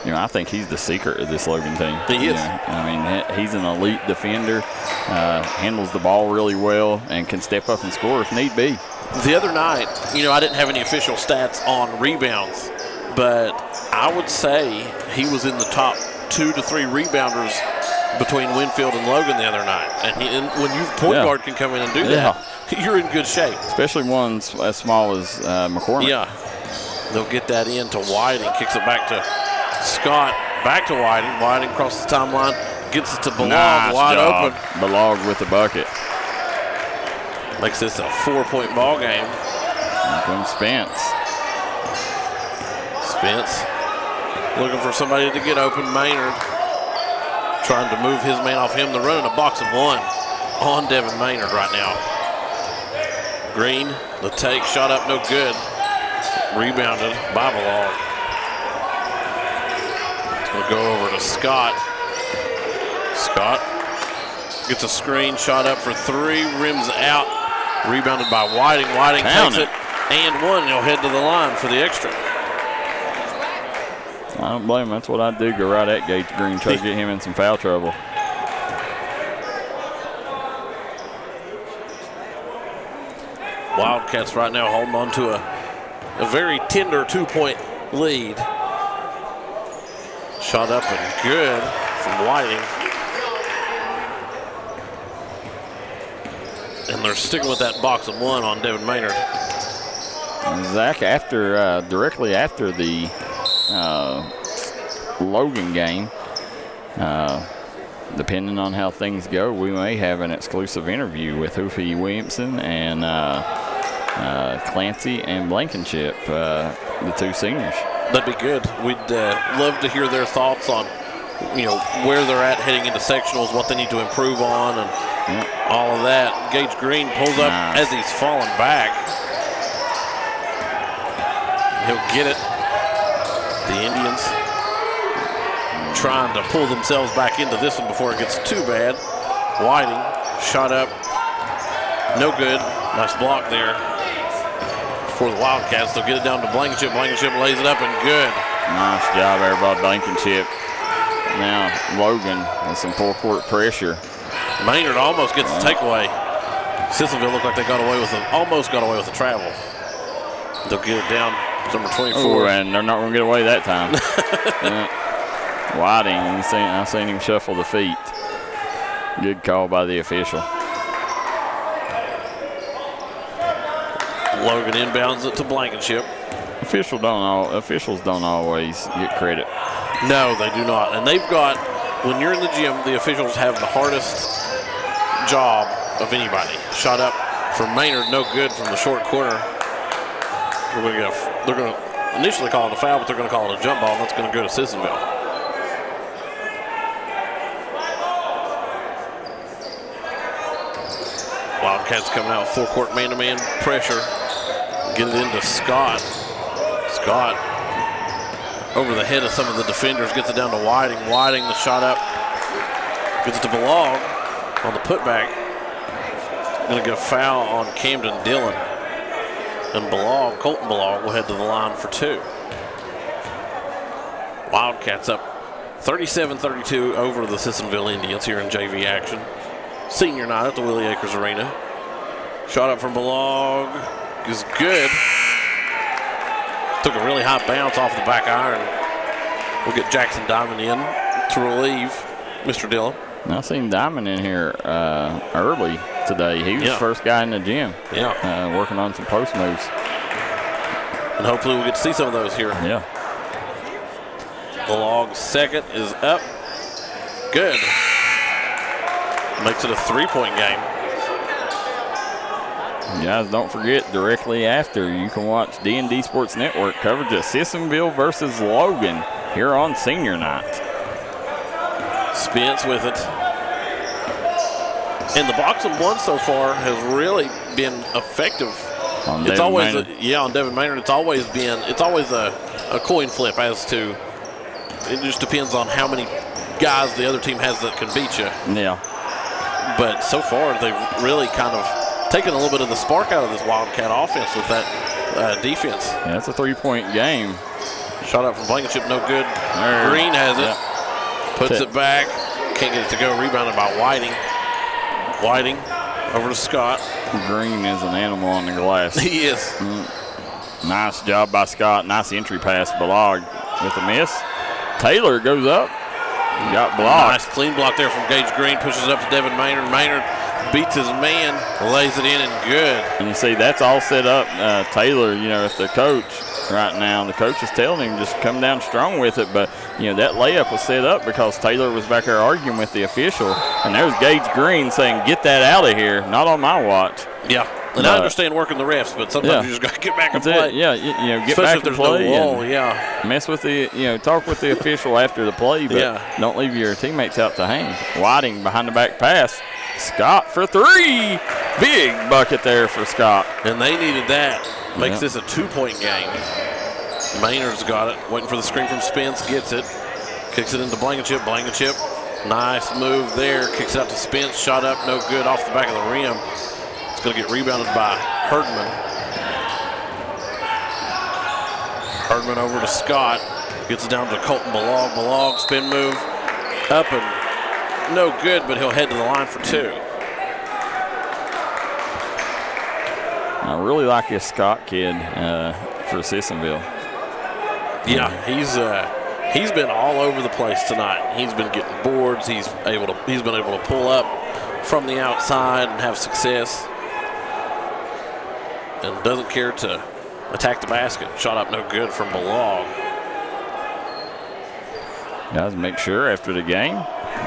I think he's the secret of this Logan team.
He is.
I mean, he's an elite defender, handles the ball really well, and can step up and score if need be.
The other night, I didn't have any official stats on rebounds, but I would say he was in the top 2 to 3 rebounders between Winfield and Logan the other night. And when you point guard can come in and do that, you're in good shape.
Especially ones as small as McCormick.
Yeah. They'll get that in to Whiting, kicks it back to Scott, back to Whiting. Whiting crosses the timeline, gets it to Balog, wide open.
Balog with the bucket.
Makes this a 4-point ball game.
Here comes Spence.
Spence looking for somebody to get open. Maynard trying to move his man off him. They're running a box of 1 on Devin Maynard right now. Green, the take, shot up, no good. Rebounded by Balog. We'll go over to Scott. Scott gets a screen, shot up for 3, rims out. Rebounded by Whiting. Whiting takes it and 1. He'll head to the line for the extra.
I don't blame him. That's what I'd do. Go right at Gage Green, try to get him in some foul trouble.
Wildcats right now holding on to a very tender 2-point lead. Shot up and good from Whiting. And they're sticking with that box of 1 on Devin Maynard.
Zach, directly after the Logan game, depending on how things go, we may have an exclusive interview with Hoofy Williamson and Clancy and Blankenship, the 2 seniors.
That'd be good. We'd love to hear their thoughts on, where they're at heading into sectionals, what they need to improve on, and all of that. Gage Green pulls up as he's falling back. He'll get it. The Indians trying to pull themselves back into this one before it gets too bad. Whiting, shot up, no good. Nice block there for the Wildcats. They'll get it down to Blankenship. Blankenship lays it up and good.
Nice job there by Blankenship. Now Logan with some full court pressure.
Maynard almost gets the takeaway. Sissonville looked like they almost got away with the travel. They'll get it down to number 24.
Ooh, and they're not going to get away that time. Whiting, I seen him shuffle the feet. Good call by the official.
Logan inbounds it to Blankenship.
Officials don't always get credit.
No, they do not. And they've got, when you're in the gym, the officials have the hardest job of anybody. Shot up for Maynard, no good from the short corner. They're going to initially call it a foul, but they're going to call it a jump ball, and that's going to go to Sissonville. Wildcats coming out full court man-to-man pressure. Get it into Scott. Scott over the head of some of the defenders, gets it down to Whiting. Whiting, the shot up, gets it to Balog on the putback. Going to get a foul on Camden Dillon. And Colton Balog will head to the line for 2. Wildcats up 37-32 over the Sissonville Indians here in JV action. Senior night at the Willie Akers Arena. Shot up from Balog is good. Took a really high bounce off the back iron. We'll get Jackson Diamond in to relieve Mr. Dillon.
And I seen Diamond in here early today. He was the first guy in the gym.
Yeah.
Working on some post moves.
And hopefully we'll get to see some of those here.
Yeah.
Log's second is up. Good. Makes it a 3-point game.
Guys, don't forget, directly after, you can watch D&D Sports Network coverage of Sissonville versus Logan here on senior night.
Spence with it. And the box and one so far has really been effective.
On
it's
Devin
always
Maynard.
on Devin Maynard. It's always a coin flip as to, it just depends on how many guys the other team has that can beat you.
Yeah.
But so far they've really kind of taken a little bit of the spark out of this Wildcat offense with that defense.
Yeah, it's a 3-point game.
Shot up from Blankenship, no good. Green has it. Puts it back. Can't get it to go. Rebounded by Whiting. Whiting over to Scott.
Green is an animal on the glass.
He is.
Nice job by Scott. Nice entry pass. Balog with a miss. Taylor goes up. Got blocked.
Nice clean block there from Gage Green. Pushes up to Devin Maynard. Maynard beats his man. Lays it in and good.
And you see that's all set up. Taylor, if the coach right now, the coach is telling him just come down strong with it. But, that layup was set up because Taylor was back there arguing with the official. And there's Gage Green saying, get that out of here. Not on my watch.
Yeah. And I understand working the refs, but sometimes you just got to get back and play.
It. Yeah, get
especially
back
if there's
and play.
No wall,
mess with the, talk with the official after the play, but don't leave your teammates out to hang. Whiting behind the back pass. Scott for 3. Big bucket there for Scott.
And they needed that. Makes this a 2-point game. Maynard's got it. Waiting for the screen from Spence. Gets it. Kicks it into Blankenship. Blankenship. Nice move there. Kicks it out to Spence. Shot up. No good. Off the back of the rim. It's going to get rebounded by Herdman. Herdman over to Scott. Gets it down to Colton Balog. Balog. Spin move. Up and no good, but he'll head to the line for 2.
I really like this Scott kid for Sissonville.
Yeah, he's been all over the place tonight. He's been getting boards. He's been able to pull up from the outside and have success. And doesn't care to attack the basket. Shot up no good from Balog.
Guys, make sure after the game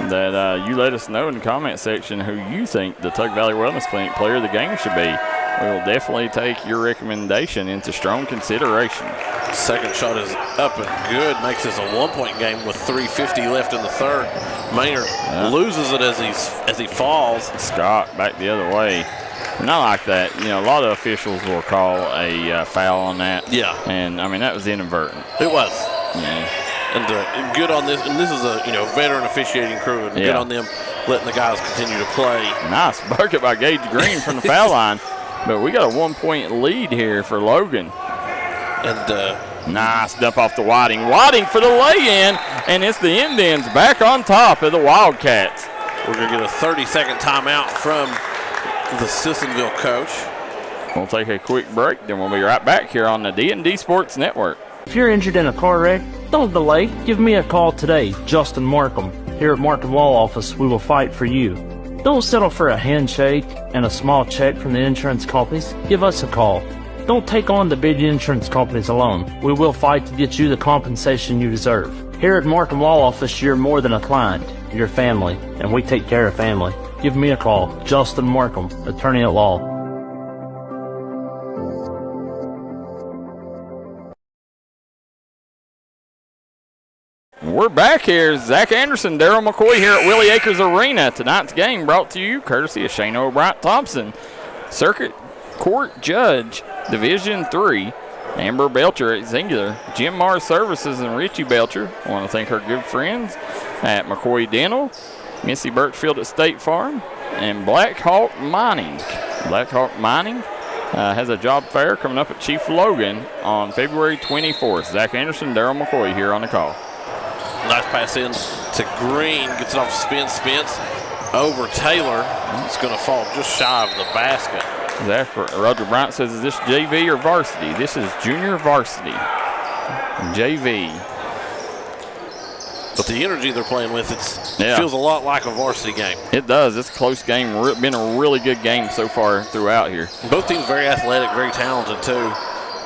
that you let us know in the comment section who you think the Tug Valley Wellness Clinic player of the game should be. We will definitely take your recommendation into strong consideration.
Second shot is up and good. Makes this a 1-point game with 3:50 left in the third. Maynard loses it as he falls.
Scott back the other way. And I like that. A lot of officials will call a foul on that.
Yeah.
And, that was inadvertent.
It was.
Yeah.
And good on this. And this is a, veteran officiating crew. And good on them letting the guys continue to play.
Nice bucket by Gage Green from the foul line. But we got a 1-point lead here for Logan.
And
nice dump off to Whiting. Whiting for the lay-in. And it's the Indians back on top of the Wildcats.
We're going to get a 30-second timeout from the Sissonville coach.
We'll take a quick break, then we'll be right back here on the D&D Sports Network.
If you're injured in a car wreck, don't delay. Give me a call today, Justin Markham. Here at Markham Law Office, we will fight for you. Don't settle for a handshake and a small check from the insurance companies. Give us a call. Don't take on the big insurance companies alone. We will fight to get you the compensation you deserve. Here at Markham Law Office, you're more than a client. You're family, and we take care of family. Give me a call, Justin Markham, attorney at law.
We're back here. Zach Anderson, Darryl McCoy here at Willie Acres Arena. Tonight's game brought to you courtesy of Shane O'Brien Thompson, Circuit Court Judge, Division III, Amber Belcher at Singular, Jim Mars Services, and Richie Belcher. I want to thank our good friends at McCoy Dental, Missy Birchfield at State Farm, and Black Hawk Mining. Black Hawk Mining has a job fair coming up at Chief Logan on February 24th. Zach Anderson, Darryl McCoy here on the call.
Nice pass in to Green. Gets it off Spence. Spence over Taylor. It's going to fall just shy of the basket.
Zach, Roger Bryant says, is this JV or varsity? This is junior varsity. JV.
But the energy they're playing with, it feels a lot like a varsity game.
It does. It's a close game. Been a really good game so far throughout here.
Both teams very athletic, very talented, too.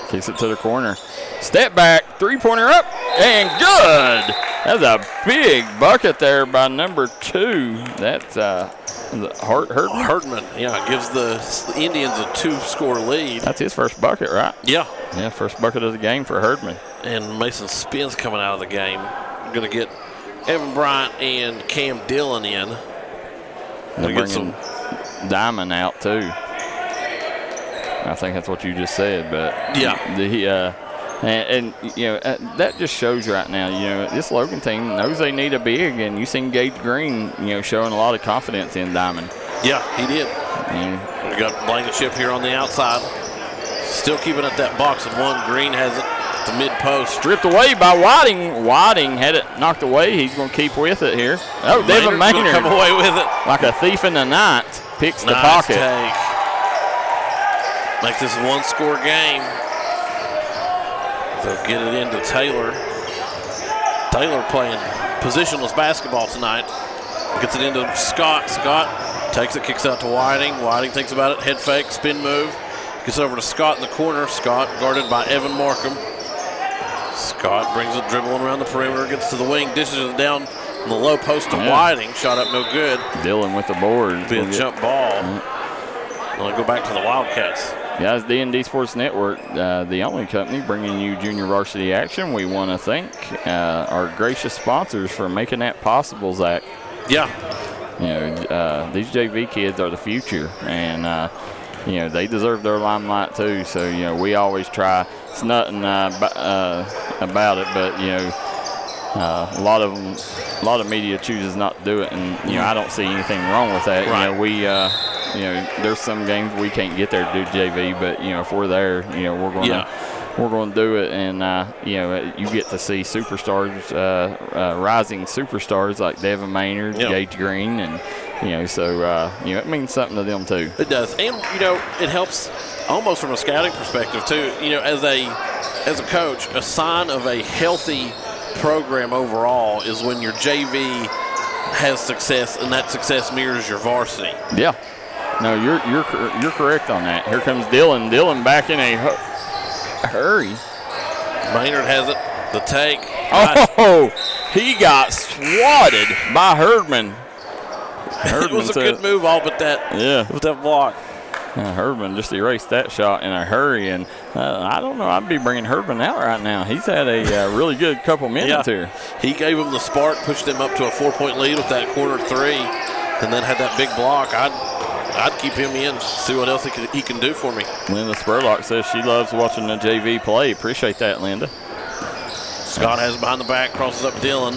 Kicks it to the corner. Step back, three-pointer up, and good. That's a big bucket there by number 2. That's
Herdman, gives the Indians a 2-score lead.
That's his first bucket, right?
Yeah.
Yeah, first bucket of the game for Herdman.
And Mason Spence coming out of the game. Going to get Evan Bryant and Cam Dillon in.
They're bringing Diamond out, too. I think that's what you just said, but that just shows right now, this Logan team knows they need a big, and you seen Gage Green, showing a lot of confidence in Diamond.
Yeah, he did. We got Blankenship here on the outside. Still keeping at that box of one. Green has it at the mid-post.
Stripped away by Whiting. Whiting had it knocked away. He's going to keep with it here. Oh, Devin Maynard.
Come away with it.
Like a thief in the night. Picks the pocket.
Take. Make this a 1-score game. They'll get it into Taylor. Taylor playing positionless basketball tonight. Gets it into Scott. Scott takes it, kicks out to Whiting. Whiting thinks about it. Head fake, spin move. Gets over to Scott in the corner. Scott guarded by Evan Markham. Scott brings it dribbling around the perimeter. Gets to the wing. Dishes it down in the low post to Whiting. Shot up no good.
Dillon with the board.
Be a jump ball. I'll go back to the Wildcats.
Guys, D&D Sports Network, the only company bringing you junior varsity action. We want to thank our gracious sponsors for making that possible, Zach.
Yeah.
These JV kids are the future, and they deserve their limelight too. So we always try. It's nothing about it, but a lot of media chooses not to do it, and I don't see anything wrong with that.
Right.
There's some games we can't get there to do JV, but if we're there, we're going to do it, and you get to see superstars, rising superstars like Devin Maynard, Gage Green, and it means something to them too.
It does, and it helps almost from a scouting perspective too. As a coach, a sign of a healthy program overall is when your JV has success, and that success mirrors your varsity.
Yeah. No, you're correct on that. Here comes Dillon. Dillon back in a hurry.
Maynard has it. The take.
Oh, he got swatted by Herdman.
It was a good move, all but that.
Yeah.
With that block.
Herdman just erased that shot in a hurry, and I don't know. I'd be bringing Herdman out right now. He's had a really good couple minutes here.
He gave him the spark, pushed him up to a 4-point lead with that corner 3, and then had that big block. I'd keep him in, see what else he can do for me.
Linda Spurlock says she loves watching the JV play. Appreciate that, Linda.
Scott has it behind the back, crosses up Dillon.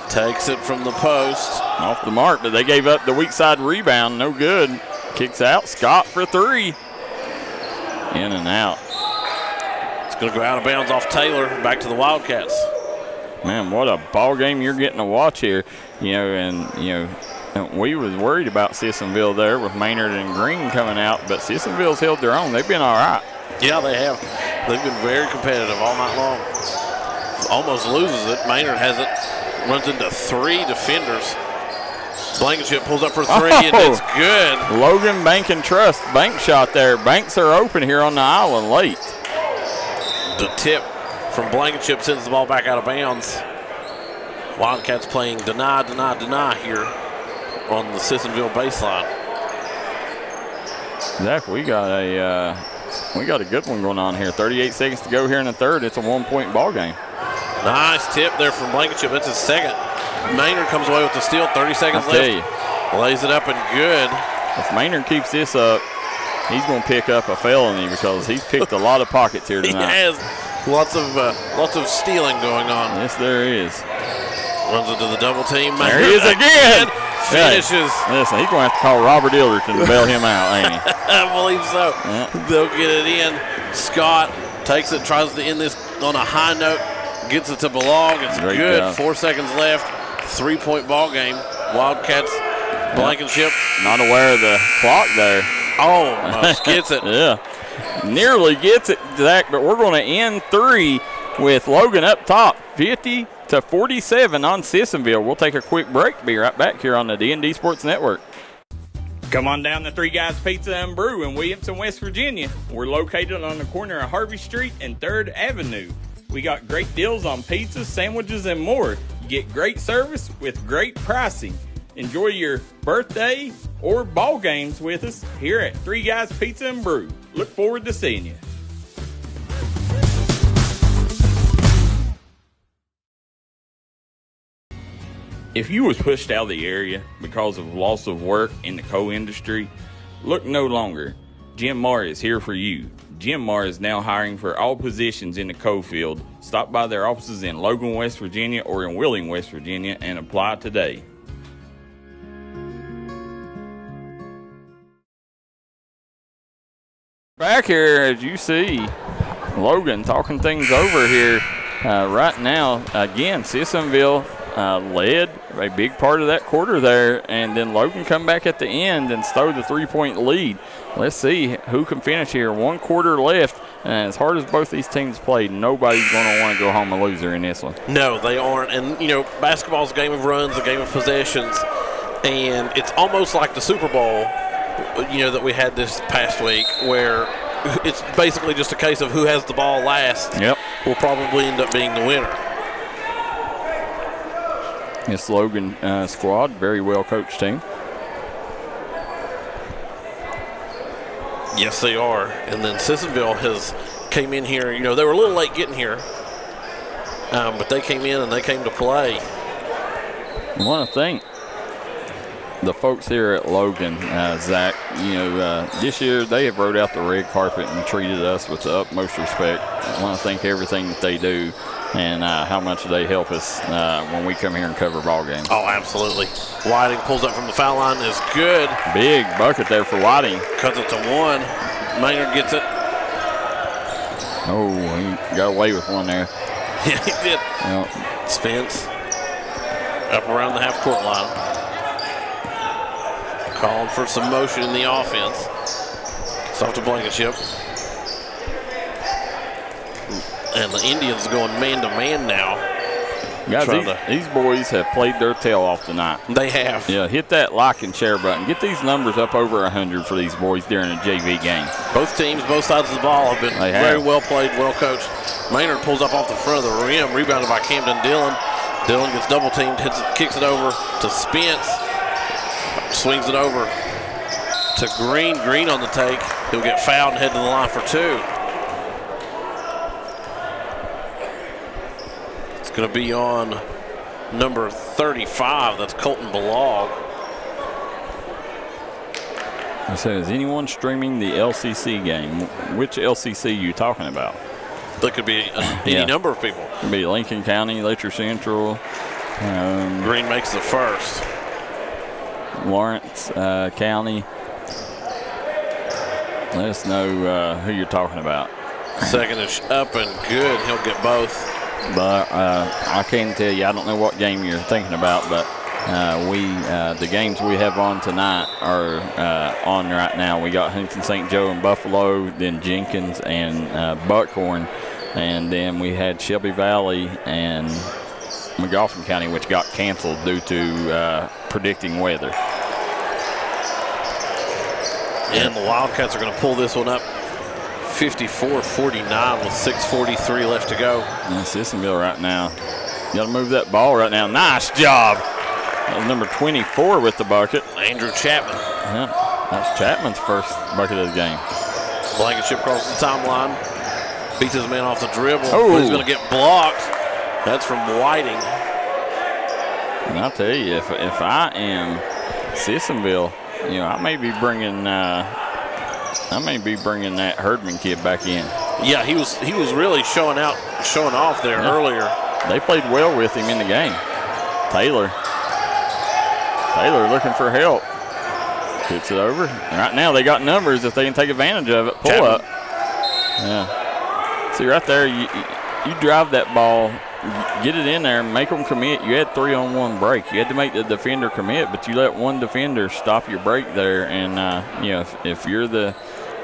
Takes it from the post.
Off the mark, but they gave up the weak side rebound. No good. Kicks out. Scott for 3. In and out.
It's going to go out of bounds off Taylor. Back to the Wildcats.
Man, what a ball game you're getting to watch here. We was worried about Sissonville there with Maynard and Green coming out, but Sissonville's held their own. They've been all right.
Yeah, they have. They've been very competitive all night long. Almost loses it. Maynard has it. Runs into 3 defenders. Blankenship pulls up for 3, and it's good.
Logan Bank and Trust bank shot there. Banks are open here on the island late.
The tip from Blankenship sends the ball back out of bounds. Wildcats playing deny here on the Sissonville baseline.
Zach, we got a good one going on here. 38 seconds to go here in the third. It's a 1-point ball game.
Nice tip there from Blankenship. That's his second. Maynard comes away with the steal. 30 seconds left. Lays it up and good.
If Maynard keeps this up, he's going to pick up a felony because he's picked a lot of pockets here tonight.
He has lots of stealing going on.
Yes, there is.
Runs into the double team.
There he is again.
Finishes.
Hey, listen, he's going to have to call Robert Ilderton to bail him out, ain't he?
I believe so.
Yeah.
They'll get it in. Scott takes it, tries to end this on a high note, gets it to Belong. It's
Great
good.
job.
4 seconds left. 3-point ball game. Wildcats, Blankenship.
Not aware of the clock there.
Almost gets it.
Yeah. Nearly gets it, Zach, but we're going to end 3 with Logan up top, 50-49. to 47 on Sissonville. We'll take a quick break. Be right back here on the D&D Sports Network. Come on down to Three Guys Pizza and Brew in Williamson, West Virginia. We're located on the corner of Harvey Street and 3rd Avenue. We got great deals on pizzas, sandwiches, and more. You get great service with great pricing. Enjoy your birthday or ball games with us here at Three Guys Pizza and Brew. Look forward to seeing you. If you was pushed out of the area because of loss of work in the coal industry, look no longer. Jim Marr is here for you. Jim Marr is now hiring for all positions in the coal field. Stop by their offices in Logan, West Virginia or in Wheeling, West Virginia and apply today. Back here, as you see, Logan talking things over here right now. Again, Sissonville led a big part of that quarter there, and then Logan come back at the end and stole the 3-point lead. Let's see who can finish here. 1 quarter left, and as hard as both these teams played, nobody's going to want to go home a loser in this one.
No, they aren't. And, you know, basketball's a game of runs, a game of possessions, and it's almost like the Super Bowl, you know, that we had this past week, where it's basically just a case of who has the ball last.
Yep.
Will probably end up being the winner.
This Logan squad, very well coached team.
Yes, they are. And then Sissonville has came in here. You know, they were a little late getting here, but they came in and they came to play.
I want to thank the folks here at Logan, Zach. You know, this year they have rode out the red carpet and treated us with the utmost respect. I want to thank everything that they do and how much they help us when we come here and cover ball games.
Oh, absolutely. Whiting pulls up from the foul line, is good.
Big bucket there for Whiting.
Cuts it to 1. Maynard gets it.
Oh, he got away with one there.
Yeah, he did.
Yep.
Spence up around the half-court line. Calling for some motion in the offense. It's off to Blankenship. And the Indians going man-to-man now.
Guys, these boys have played their tail off tonight.
They have.
Yeah, hit that like and share button. Get these numbers up over 100 for these boys during a JV game.
Both teams, both sides of the ball have been very well played, well coached. Maynard pulls up off the front of the rim, rebounded by Camden Dillon. Dillon gets double-teamed, kicks it over to Spence. Swings it over to Green. Green on the take. He'll get fouled and head to the line for 2. It's going to be on number 35. That's Colton Balog.
I said, is anyone streaming the LCC game? Which LCC are you talking about?
That could be any number of people.
It could be Lincoln County, Letcher Central.
Green makes the first.
Lawrence County. Let us know who you're talking about.
Second is up and good. He'll get both.
But I can't tell you. I don't know what game you're thinking about, but the games we have on tonight are on right now. We got Huntington St. Joe and Buffalo, then Jenkins and Buckhorn, and then we had Shelby Valley and McGoffin County, which got canceled due to predicting weather.
And the Wildcats are going to pull this one up 54-49 with 6:43 left to go.
And Sissonville right now. Got to move that ball right now. Nice job. That was number 24 with the bucket.
Andrew Chapman.
Yeah, that's Chapman's first bucket of the game.
Blankenship across the timeline. Beats his man off the dribble.
Oh.
He's going to get blocked. That's from Whiting.
And I'll tell you, if I am Sissonville, you know, I may be bringing that Herdman kid back in.
Yeah, he was really showing off there earlier.
They played well with him in the game. Taylor looking for help. Gets it over. And right now they got numbers if they can take advantage of it. Pull
Chapman.
up. Yeah. See right there, you drive that ball, get it in there, make them commit. You had 3-on-1 break. You had to make the defender commit, but you let one defender stop your break there. And you know, if you're the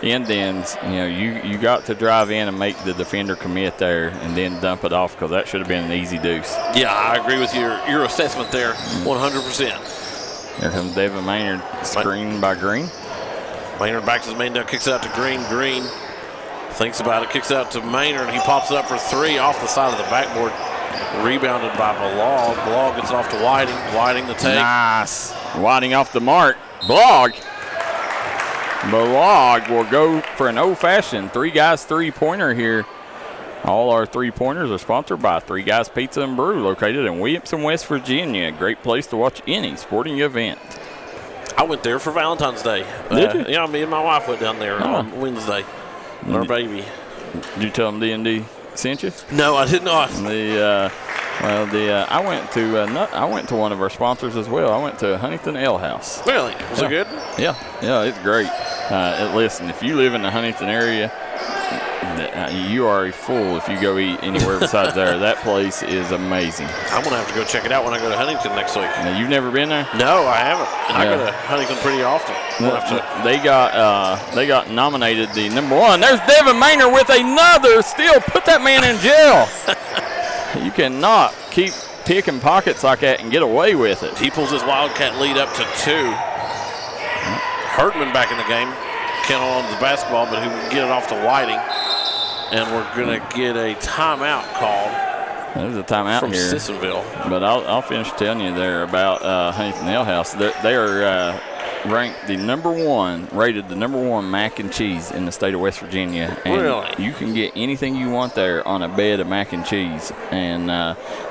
Indians, you got to drive in and make the defender commit there and then dump it off, because that should have been an easy deuce.
Yeah, I agree with your assessment there, 100%.
There comes David Maynard, screened by Green.
Maynard backs his main down, kicks it out to Green. Green thinks about it, kicks it out to Maynard. He pops it up for 3 off the side of the backboard. Rebounded by Balog. Balog gets it off to Whiting. Whiting the take.
Nice. Whiting off the mark. Balog will go for an old-fashioned 3 guys three-pointer here. All our three-pointers are sponsored by 3 Guys Pizza and Brew, located in Williamson, West Virginia. A great place to watch any sporting event.
I went there for Valentine's Day.
Did you?
Yeah, me and my wife went down there on Wednesday. Our baby.
Did you tell them D&D sent you?
No, I did not.
I went to one of our sponsors as well. I went to Huntington Ale House.
Really? Was it good?
Yeah, it's great. Listen, if you live in the Huntington area, you are a fool if you go eat anywhere besides there. That place is amazing.
I'm going to have to go check it out when I go to Huntington next week.
Now, you've never been there?
No, I haven't. And I go to Huntington pretty often.
They got nominated the #1. There's Devin Maynard with another steal. Put that man in jail. You cannot keep picking pockets like that and get away with it.
He pulls his Wildcat lead up to 2. Herdman back in the game. Can't hold on to the basketball, but he will get it off to Whiting. And we're going to get a timeout called.
There's a timeout
from
here.
Sissonville.
But I'll finish telling you there about Huntington Ale House. They are ranked rated the #1 mac and cheese in the state of West Virginia. And
really?
You can get anything you want there on a bed of mac and cheese. And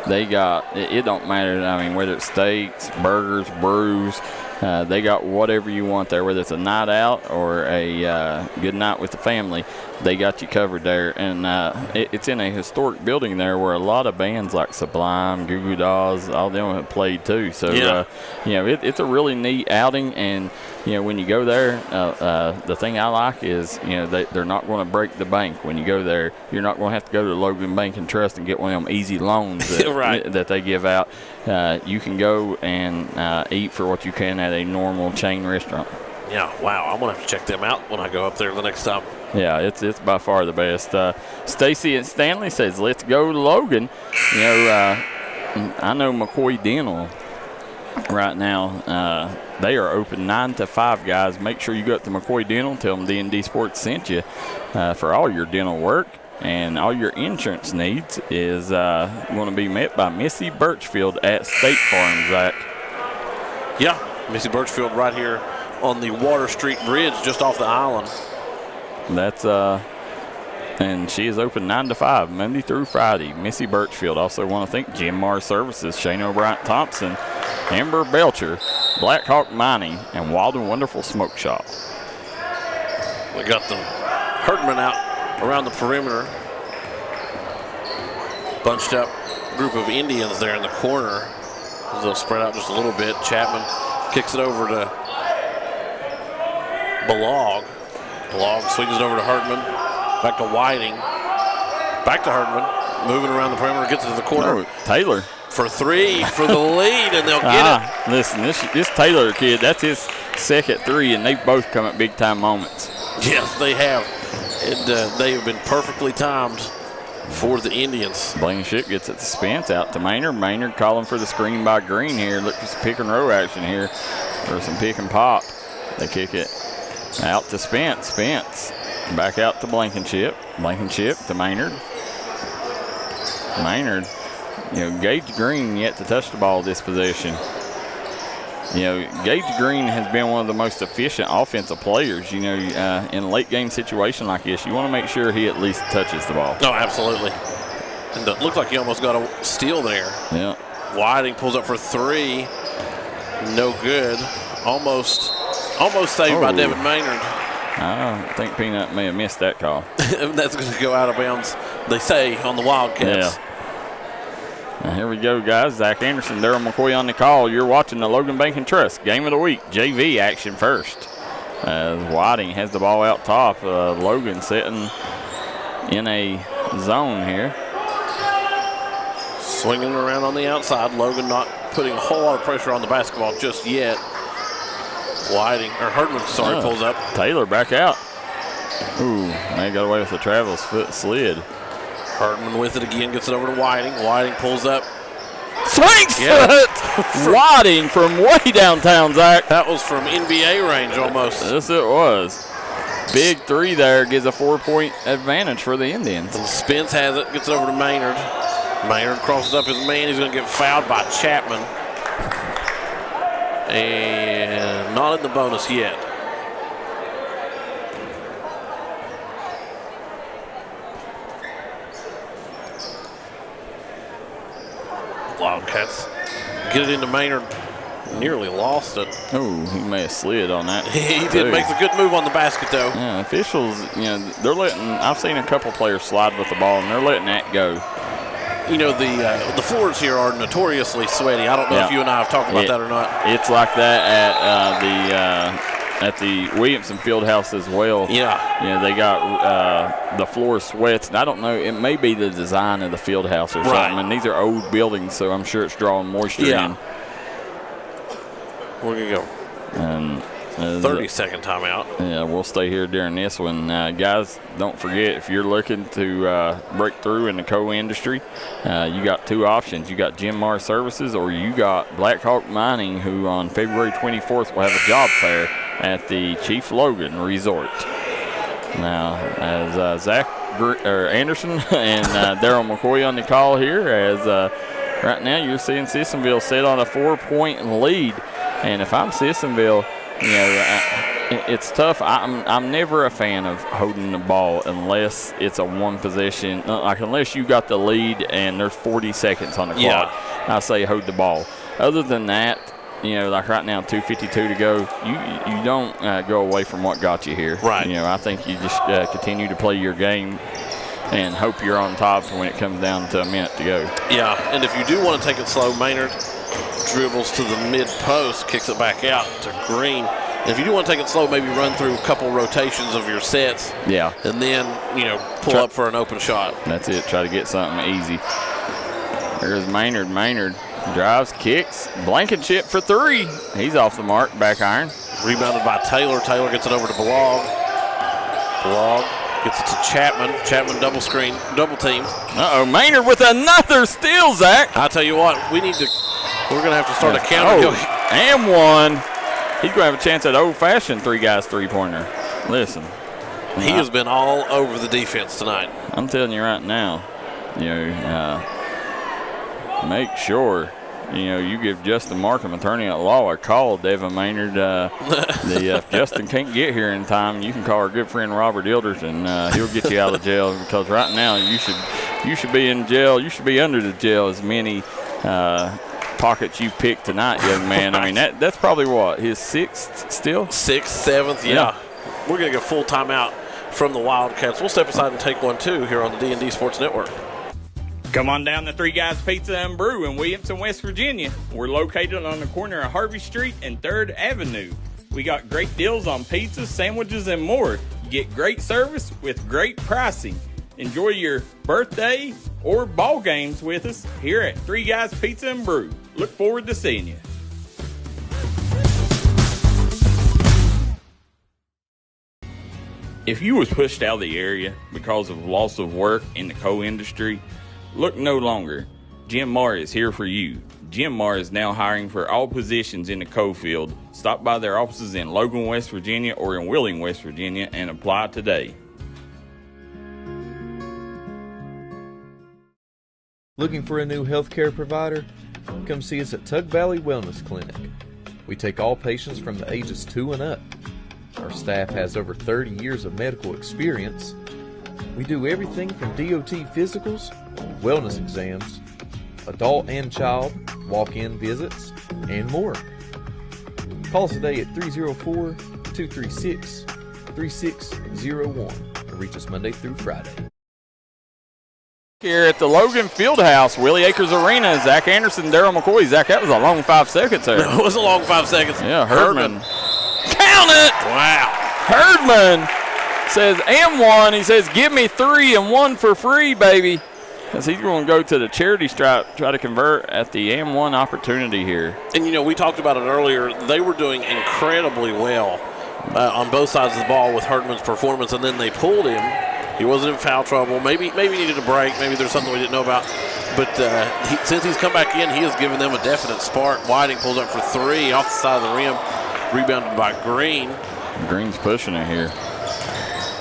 they got, it don't matter, whether it's steaks, burgers, brews. They got whatever you want there, whether it's a night out or a good night with the family. They got you covered there. And it's in a historic building there where a lot of bands like Sublime, Goo Goo Dolls, all them have played too. So, it's a really neat outing. And, when you go there, the thing I like is, they're not going to break the bank. When you go there, you're not going to have to go to the Logan Bank and Trust and get one of them easy loans that they give out. You can go and eat for what you can at a normal chain restaurant.
Yeah, wow. I'm going to have to check them out when I go up there the next time.
Yeah, it's by far the best. Stacy and Stanley says, let's go Logan. I know McCoy Dental right now, they are open 9 to 5, guys. Make sure you go up to McCoy Dental. Tell them D&D Sports sent you for all your dental work. And all your insurance needs is going to be met by Missy Birchfield at State Farm, Zach.
Yeah, Missy Birchfield right here on the Water Street Bridge just off the island.
That's and she is open 9 to 5, Monday through Friday. Missy Birchfield. Also want to thank Jim Marr Services, Shane O'Brien Thompson, Amber Belcher, Black Hawk Mining, and Wild and Wonderful Smoke Shop.
We got the Herdman out around the perimeter. Bunched up group of Indians there in the corner. They'll spread out just a little bit. Chapman kicks it over to Balog. Balog swings it over to Herdman. Back to Whiting. Back to Herdman. Moving around the perimeter, gets it to the corner.
Taylor.
For 3 for the lead, and they'll get it.
Listen, this Taylor kid, that's his second 3, and they've both come at big-time moments.
Yes, they have. And they have been perfectly timed for the Indians.
Blankenship gets it to Spence, out to Maynard. Maynard calling for the screen by Green here. Look for some pick and roll action here, or some pick and pop. They kick it out to Spence. Spence back out to Blankenship. Blankenship to Maynard. Maynard, Gage Green yet to touch the ball this possession. Gage Green has been one of the most efficient offensive players. In a late game situation like this, you want to make sure he at least touches the ball.
No, absolutely. And it looked like he almost got a steal there.
Yeah.
Whiting pulls up for 3. No good. Almost saved by Devin Maynard.
I think Peanut may have missed that call.
That's going to go out of bounds, they say, on the Wildcats.
Yeah. Now here we go, guys. Zach Anderson, Darryl McCoy on the call. You're watching the Logan Bank and Trust Game of the Week. JV action first. Whiting has the ball out top. Logan sitting in a zone here.
Swinging around on the outside. Logan not putting a whole lot of pressure on the basketball just yet. Herdman, pulls up.
Taylor back out. Ooh, man got away with the Travis foot slid.
Hartman with it again, gets it over to Whiting. Whiting pulls up.
Swings foot! Whiting from way downtown, Zach.
That was from NBA range almost.
Yes, it was. Big three there gives a 4-point advantage for the Indians.
And Spence has it, gets it over to Maynard. Maynard crosses up his man. He's going to get fouled by Chapman. And not in the bonus yet. Wildcats get it into Maynard. Nearly lost it.
Oh, he may have slid on that.
He did make a good move on the basket, though.
Yeah, officials, they're letting. I've seen a couple players slide with the ball, and they're letting that go.
The floors here are notoriously sweaty. I don't know if you and I have talked about that or not.
It's like that at the Williamson Fieldhouse as well.
Yeah.
They got the floor sweats. And I don't know. It may be the design of the fieldhouse or something. And these are old buildings, so I'm sure it's drawing moisture in.
We're going to go.
And
30-second timeout.
Yeah, we'll stay here during this one. Guys, don't forget, if you're looking to break through in the co-industry, you got two options. You got Jim Marr Services, or you got Black Hawk Mining, who on February 24th will have a job fair at the Chief Logan Resort. Now, as Zach Anderson and Darryl McCoy on the call here, as right now you're seeing Sissonville set on a 4-point lead. And if I'm Sissonville, it's tough. I'm never a fan of holding the ball unless it's a one possession. Unless you got the lead and there's 40 seconds on the clock, I say hold the ball. Other than that, like right now, 2:52 to go, you don't go away from what got you here.
Right.
I think you just continue to play your game and hope you're on top when it comes down to a minute to go.
Yeah, and if you do want to take it slow, Maynard dribbles to the mid-post, kicks it back out to Green. And if you do want to take it slow, maybe run through a couple rotations of your sets.
Yeah.
And then, pull up for an open shot.
That's it. Try to get something easy. There's Maynard. Maynard drives, kicks, Blankenship for three. He's off the mark, back iron.
Rebounded by Taylor. Taylor gets it over to Balog. Balog gets it to Chapman. Chapman double screen, double team.
Maynard with another steal, Zach.
I'll tell you what, we're going to have to start a counter.
And one. He's going to have a chance at old-fashioned three-guys three-pointer. Listen.
He has been all over the defense tonight.
I'm telling you right now, make sure, you give Justin Markham, attorney at law, a call. Devin Maynard, if Justin can't get here in time, you can call our good friend Robert Ilders, and he'll get you out of jail, because right now you should be in jail. You should be under the jail as many pockets you've picked tonight, young man. I mean, that's probably what, his sixth still?
Sixth, seventh, yeah. We're going to get full timeout from the Wildcats. We'll step aside and take one, too, here on the D&D Sports Network.
Come on down to Three Guys Pizza and Brew in Williamson, West Virginia. We're located on the corner of Harvey Street and 3rd Avenue. We got great deals on pizzas, sandwiches, and more. You get great service with great pricing. Enjoy your birthday or ball games with us here at Three Guys Pizza and Brew. Look forward to seeing you. If you was pushed out of the area because of loss of work in the co-industry, look no longer. Jim Marr is here for you. Jim Marr is now hiring for all positions in the coal field. Stop by their offices in Logan, West Virginia or in Wheeling, West Virginia and apply today.
Looking for a new healthcare provider? Come see us at Tug Valley Wellness Clinic. We take all patients from the ages 2 and up. Our staff has over 30 years of medical experience. We do everything from DOT physicals, wellness exams, adult and child, walk-in visits, and more. Call us today at 304-236-3601 and reach us Monday through Friday.
Here at the Logan Fieldhouse, Willie Acres Arena, Zach Anderson, Darryl McCoy. Zach, that was a long 5 seconds there.
It was a long 5 seconds.
Yeah, Herdman.
Count it! Wow.
Herdman says, and one. He says, give me 3 and 1 for free, baby. Because he's going to go to the charity stripe, try to convert at the M1 opportunity here.
And, we talked about it earlier. They were doing incredibly well on both sides of the ball with Herdman's performance, and then they pulled him. He wasn't in foul trouble. Maybe he needed a break. Maybe there's something we didn't know about. But since he's come back in, he has given them a definite spark. Whiting pulls up for 3 off the side of the rim. Rebounded by Green.
Green's pushing it here.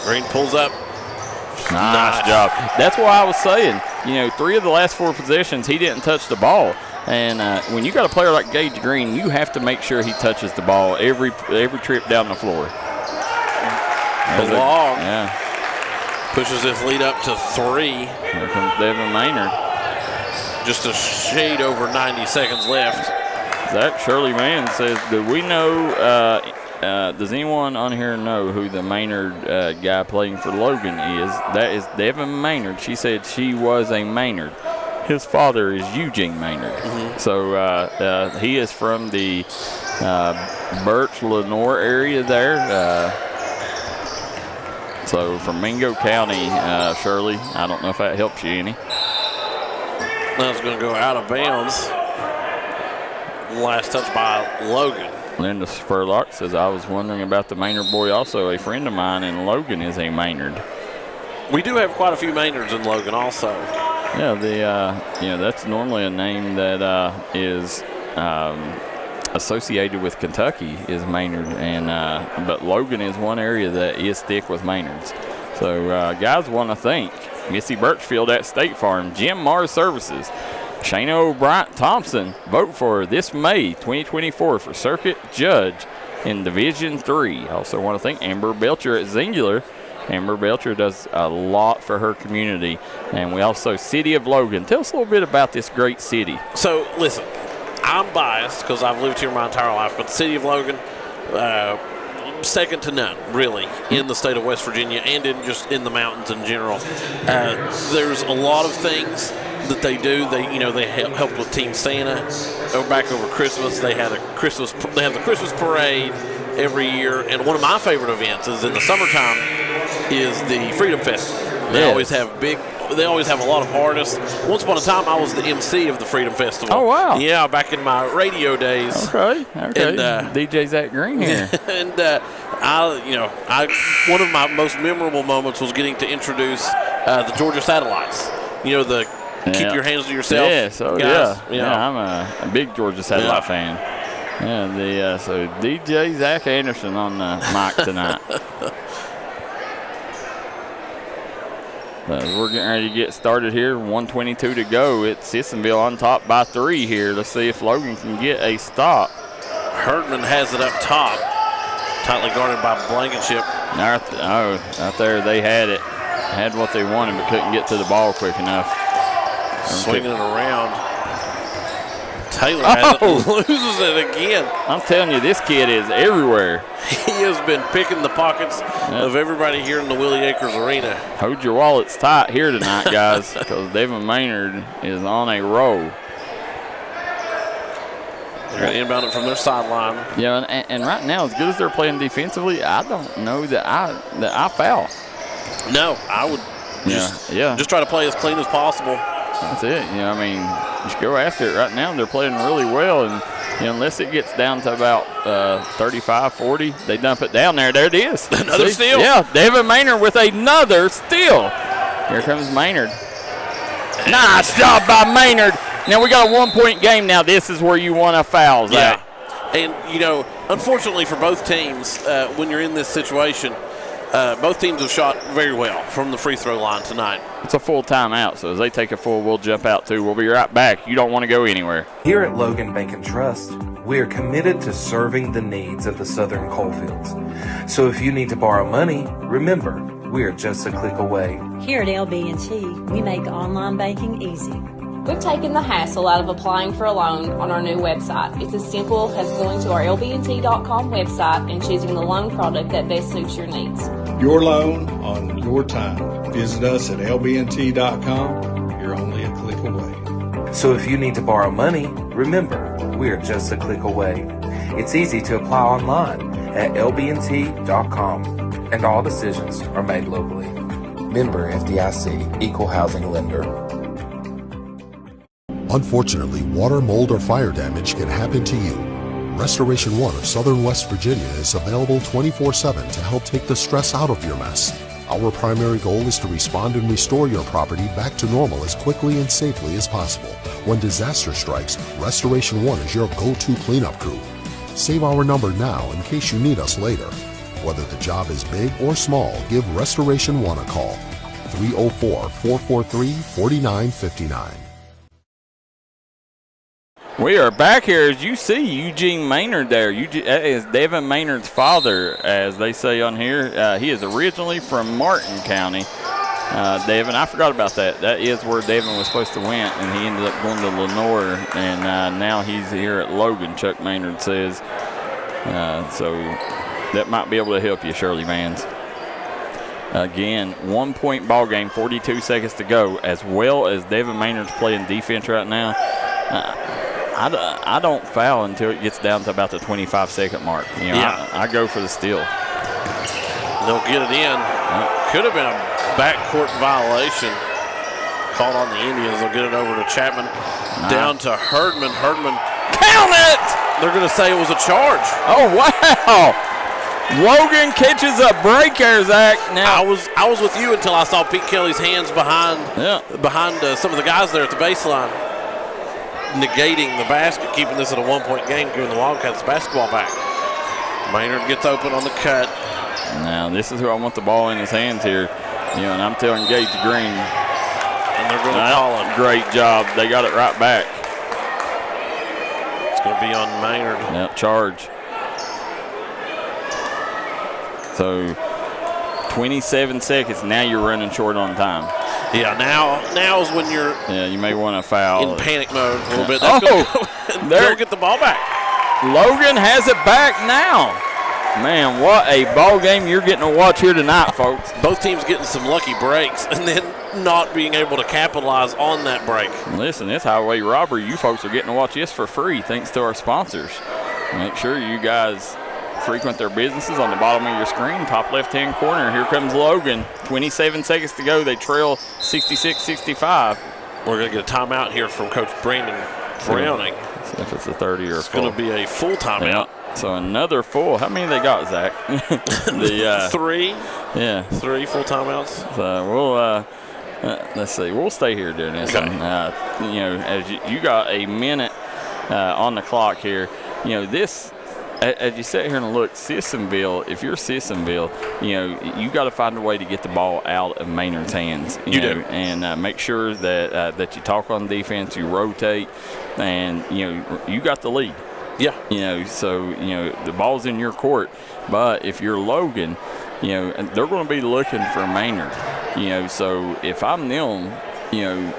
Green pulls up.
Nice job. That's why I was saying, 3 of the last 4 possessions, he didn't touch the ball. And when you got a player like Gage Green, you have to make sure he touches the ball every trip down the floor.
Belong.
Yeah.
Pushes his lead up to 3.
Here comes Devin Maynard.
Just a shade over 90 seconds left.
Zach Shirley Mann says, do we know, does anyone on here know who the Maynard guy playing for Logan is? That is Devin Maynard. She said she was a Maynard. His father is Eugene Maynard.
Mm-hmm.
So he is from the Birch-Lenore area there. So from Mingo County, Shirley. I don't know if that helps you any.
That's going to go out of bounds. Last touch by Logan.
Linda Spurlock says, I was wondering about the Maynard boy also. A friend of mine in Logan is a Maynard.
We do have quite a few Maynards in Logan also.
Yeah, that's normally a name that is associated with Kentucky is Maynard, and but Logan is one area that is thick with Maynards. So guys want to thank Missy Birchfield at State Farm, Jim Mars Services, Shana O'Brien Thompson, vote for this May 2024 for Circuit Judge in Division 3. Also want to thank Amber Belcher at Singular. Amber Belcher does a lot for her community. And we also, City of Logan. Tell us a little bit about this great city.
So, listen, I'm biased because I've lived here my entire life, but the City of Logan, second to none, really, in the state of West Virginia and in the mountains in general. There's a lot of things that they do. They helped with Team Santa back over Christmas. They have the Christmas parade every year, and one of my favorite events is in the summertime is the Freedom Festival. They always have a lot of artists. Once upon a time, I was the MC of the Freedom Festival.
Oh, wow.
Yeah, back in my radio days.
Okay.
And,
DJ Zach Green here.
And one of my most memorable moments was getting to introduce the Georgia Satellites. Keep your hands to yourself.
Yes,
guys.
Yeah, I'm a big Georgia Satellite fan. Yeah, so DJ Zach Anderson on the mic tonight. We're getting ready to get started here. 1:22 to go. It's Sissonville on top by 3 here. Let's see if Logan can get a stop.
Herdman has it up top. Tightly guarded by Blankenship.
Out there they had it. Had what they wanted but couldn't get to the ball quick enough.
Swinging it around. Taylor has it, loses it again.
I'm telling you, this kid is everywhere.
He has been picking the pockets of everybody here in the Willie Acres Arena.
Hold your wallets tight here tonight, guys, because Devin Maynard is on a roll.
They're going to inbound it from their sideline.
Yeah, and right now, as good as they're playing defensively, I don't know that I foul.
No, I would just try to play as clean as possible.
That's it. Just go after it. Right now, they're playing really well, and unless it gets down to about 35, 40, they dump it down there. There it is.
Another steal.
Yeah, Devin Maynard with another steal. Here comes Maynard. Nice job by Maynard. Now we got a 1-point game now. This is where you want to foul, Zach.
Yeah. And, unfortunately for both teams, when you're in this situation, both teams have shot very well from the free throw line tonight.
It's a full timeout, so as they take a full, we'll jump out too. We'll be right back. You don't want to go anywhere.
Here at Logan Bank and Trust, we are committed to serving the needs of the southern coalfields. So if you need to borrow money, remember, we are just a click away.
Here at LB&T, we make online banking easy.
We've taken the hassle out of applying for a loan on our new website. It's as simple as going to our lbnt.com website and choosing the loan product that best suits your needs.
Your loan on your time. Visit us at lbnt.com. You're only a click away.
So if you need to borrow money, remember, we are just a click away. It's easy to apply online at lbnt.com, and all decisions are made locally. Member FDIC, Equal Housing Lender.
Unfortunately, water, mold, or fire damage can happen to you. Restoration One of Southern West Virginia is available 24/7 to help take the stress out of your mess. Our primary goal is to respond and restore your property back to normal as quickly and safely as possible. When disaster strikes, Restoration One is your go-to cleanup crew. Save our number now in case you need us later. Whether the job is big or small, give Restoration One a call. 304-443-4959.
We are back here. As you see, Eugene Maynard there. That is Devin Maynard's father, as they say on here. He is originally from Martin County. Devin, I forgot about that. That is where Devin was supposed to went, and he ended up going to Lenore, and now he's here at Logan, Chuck Maynard says. So that might be able to help you, Shirley Vans. Again, 1-point ball game, 42 seconds to go. As well as Devin Maynard's playing defense right now, I don't foul until it gets down to about the 25-second mark. You know, I go for the steal.
They'll get it in. Could have been a backcourt violation called on the Indians. They'll get it over to Chapman. Down to Herdman. Herdman.
Count it!
They're going to say it was a charge.
Oh, wow. Logan catches a break there, Zach. Now
I was with you until I saw Pete Kelly's hands behind some of the guys there at the baseline, negating the basket, keeping this at a 1-point game, giving the Wildcats basketball back. Maynard gets open on the cut.
Now this is who I want the ball in his hands here. You know, and I'm telling Gage Green.
And they're going to call it.
Great job. They got it right back.
It's going to be on Maynard.
Yep, charge. So 27 seconds. Now you're running short on time.
Yeah, now is when you're
you may want to foul.
In panic mode a little bit.
They'll
get the ball back.
Logan has it back now. Man, what a ball game you're getting to watch here tonight, folks.
Both teams getting some lucky breaks and then not being able to capitalize on that break.
Listen, this highway robbery, you folks are getting to watch this for free thanks to our sponsors. Make sure you guys frequent their businesses on the bottom of your screen, top left-hand corner. Here comes Logan. 27 seconds to go. They trail 66-65.
We're going to get a timeout here from Coach Brandon Browning.
If it's a 30 or a
full. It's going to be a full timeout.
Yeah. So another full. How many they got, Zach?
Three.
Yeah.
3 full timeouts.
So we'll let's see. We'll stay here during this one. You know, as you got a minute on the clock here. You know, this. As you sit here and look, Sissonville, if you're Sissonville, you know, you got to find a way to get the ball out of Maynard's hands. You know, and make sure that that you talk on defense, you rotate, and, you know, you got the lead.
Yeah.
You know, so, you know, the ball's in your court. But if you're Logan, you know, they're going to be looking for Maynard. You know, so if I'm them, you know,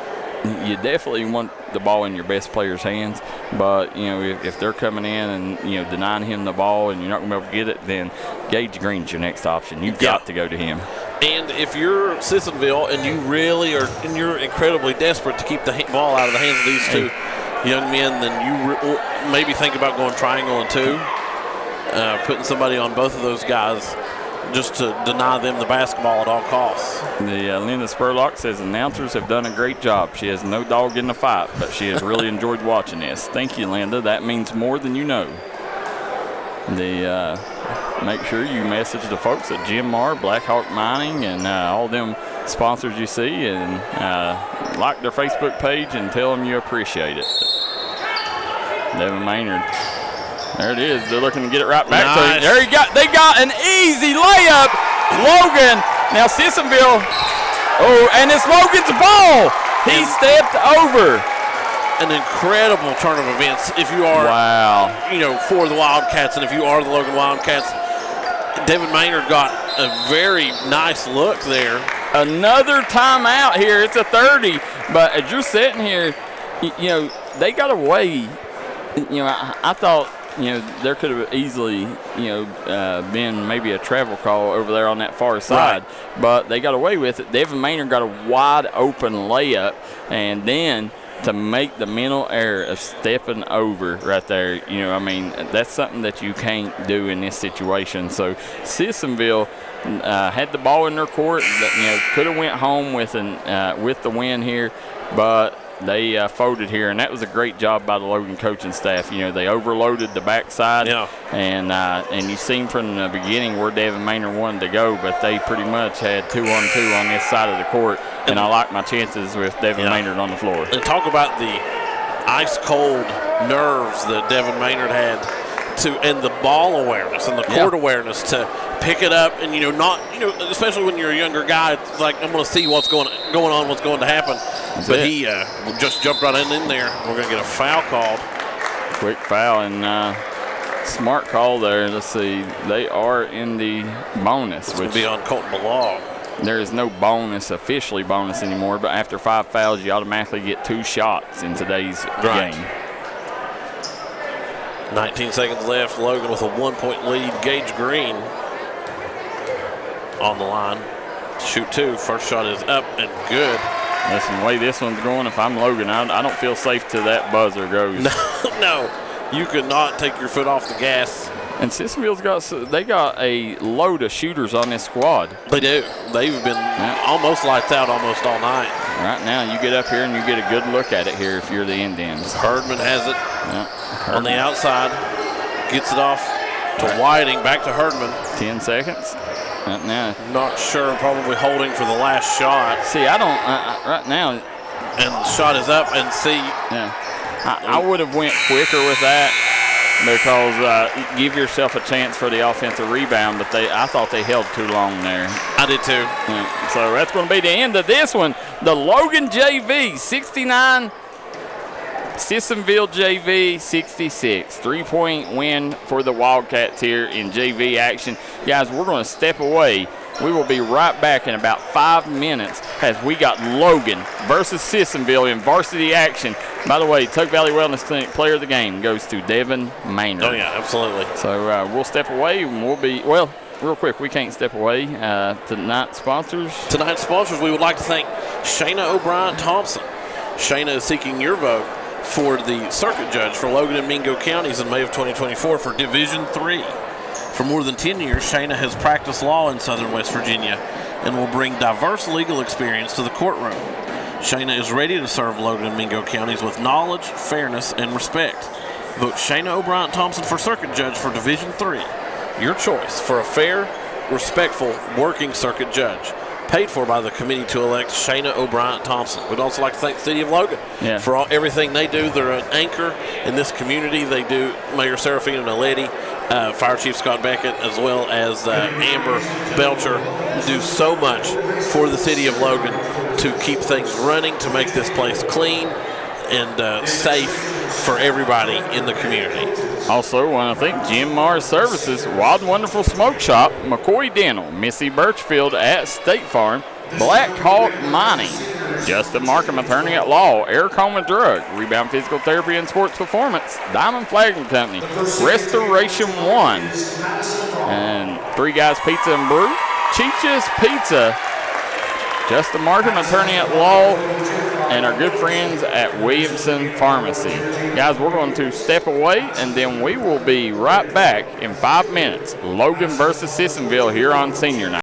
you definitely want the ball in your best player's hands, but, you know, if they're coming in and, you know, denying him the ball and you're not going to be able to get it, then Gage Green's your next option. You've got to go to him.
And if you're Sissonville and you really are, and you're incredibly desperate to keep the ball out of the hands of these two young men, then you maybe think about going triangle and 2, putting somebody on both of those guys just to deny them the basketball at all costs.
Linda Spurlock says announcers have done a great job. She has no dog in the fight, but she has really enjoyed watching this. Thank you, Linda. That means more than you know. Make sure you message the folks at Jim Marr, Black Hawk Mining, and all them sponsors you see, and like their Facebook page and tell them you appreciate it. Devin Maynard. There it is. They're looking to get it right back.
Nice.
So there they got an easy layup. Logan. Now Sissonville. Oh, and it's Logan's ball. He stepped over.
An incredible turn of events. If you are, you know, for the Wildcats, and if you are the Logan Wildcats, Devin Maynard got a very nice look there.
Another timeout here. It's a 30. But as you're sitting here, you know, they got away. You know, I thought, you know, there could have easily, you know, been maybe a travel call over there on that far side. Right. But they got away with it. Devin Maynard got a wide open layup, and then to make the mental error of stepping over right there, you know, I mean, that's something that you can't do in this situation. So Sissonville had the ball in their court, you know, could have went home with the win here, but they folded here, and that was a great job by the Logan coaching staff. You know, they overloaded the backside, and you seen from the beginning where Devin Maynard wanted to go, but they pretty much had 2-on-2 on this side of the court, and I like my chances with Devin Maynard on the floor.
And talk about the ice-cold nerves that Devin Maynard had and the ball awareness and the court awareness to pick it up and, especially when you're a younger guy, it's like, I'm going to see what's going on, what's going to happen. But he just jumped right in there. We're going to get a foul called.
Quick foul, and smart call there. Let's see. They are in the bonus.
It's going to be on Colton Balog.
There is no officially bonus anymore, but after 5 fouls, you automatically get 2 shots in today's game.
19 seconds left. Logan with a 1-point lead. Gage Green on the line. Shoot 2. First shot is up and good.
Listen, the way this one's going, if I'm Logan, I don't feel safe till that buzzer goes.
No. You could not take your foot off the gas.
And Sissonville's got a load of shooters on this squad.
They do. They've been almost lights out almost all night.
Right now, you get up here and you get a good look at it here if you're the Indians.
Herdman has it on the outside. Gets it off to Whiting. Back to Herdman.
10 seconds. Right now.
Not sure. Probably holding for the last shot.
See, I don't. Right now.
And the shot is up and see.
Yeah. I would have went quicker with that because give yourself a chance for the offensive rebound, but I thought they held too long there.
I did too.
Yeah. So that's going to be the end of this one. The Logan JV 69, Sissonville JV 66. 3-point win for the Wildcats here in JV action. Guys, we're going to step away. We will be right back in about 5 minutes as we got Logan versus Sissonville in varsity action. By the way, Tug Valley Wellness Clinic player of the game goes to Devin Maynard.
Oh, yeah, absolutely.
So we'll step away and we'll be, real quick, we can't step away. Tonight's sponsors,
we would like to thank Shayna O'Brien Thompson. Shayna is seeking your vote for the circuit judge for Logan and Mingo counties in May of 2024 for Division III. For more than 10 years, Shayna has practiced law in Southern West Virginia and will bring diverse legal experience to the courtroom. Shayna is ready to serve Logan and Mingo counties with knowledge, fairness, and respect. Vote Shayna O'Brien Thompson for circuit judge for Division III. Your choice for a fair, respectful, working circuit judge. Paid for by the committee to elect Shayna O'Brien Thompson. We'd also like to thank the City of Logan for everything they do. They're an anchor in this community. They do. Mayor Serafina Naledi, Fire Chief Scott Beckett, as well as Amber Belcher do so much for the City of Logan to keep things running, to make this place clean and safe for everybody in the community.
Also want to thank Jim Mars Services, Wild and Wonderful Smoke Shop, McCoy Dental, Missy Birchfield at State Farm, Black Hawk Mining, Justin Markham, Attorney at Law, Eric Home Drug, Rebound Physical Therapy and Sports Performance, Diamond Flagging Company, Restoration One, and Three Guys Pizza and Brew, Cheech's Pizza, Justin Markham, Attorney at Law, and our good friends at Williamson Pharmacy. Guys, we're going to step away, and then we will be right back in 5 minutes. Logan versus Sissonville here on Senior Night.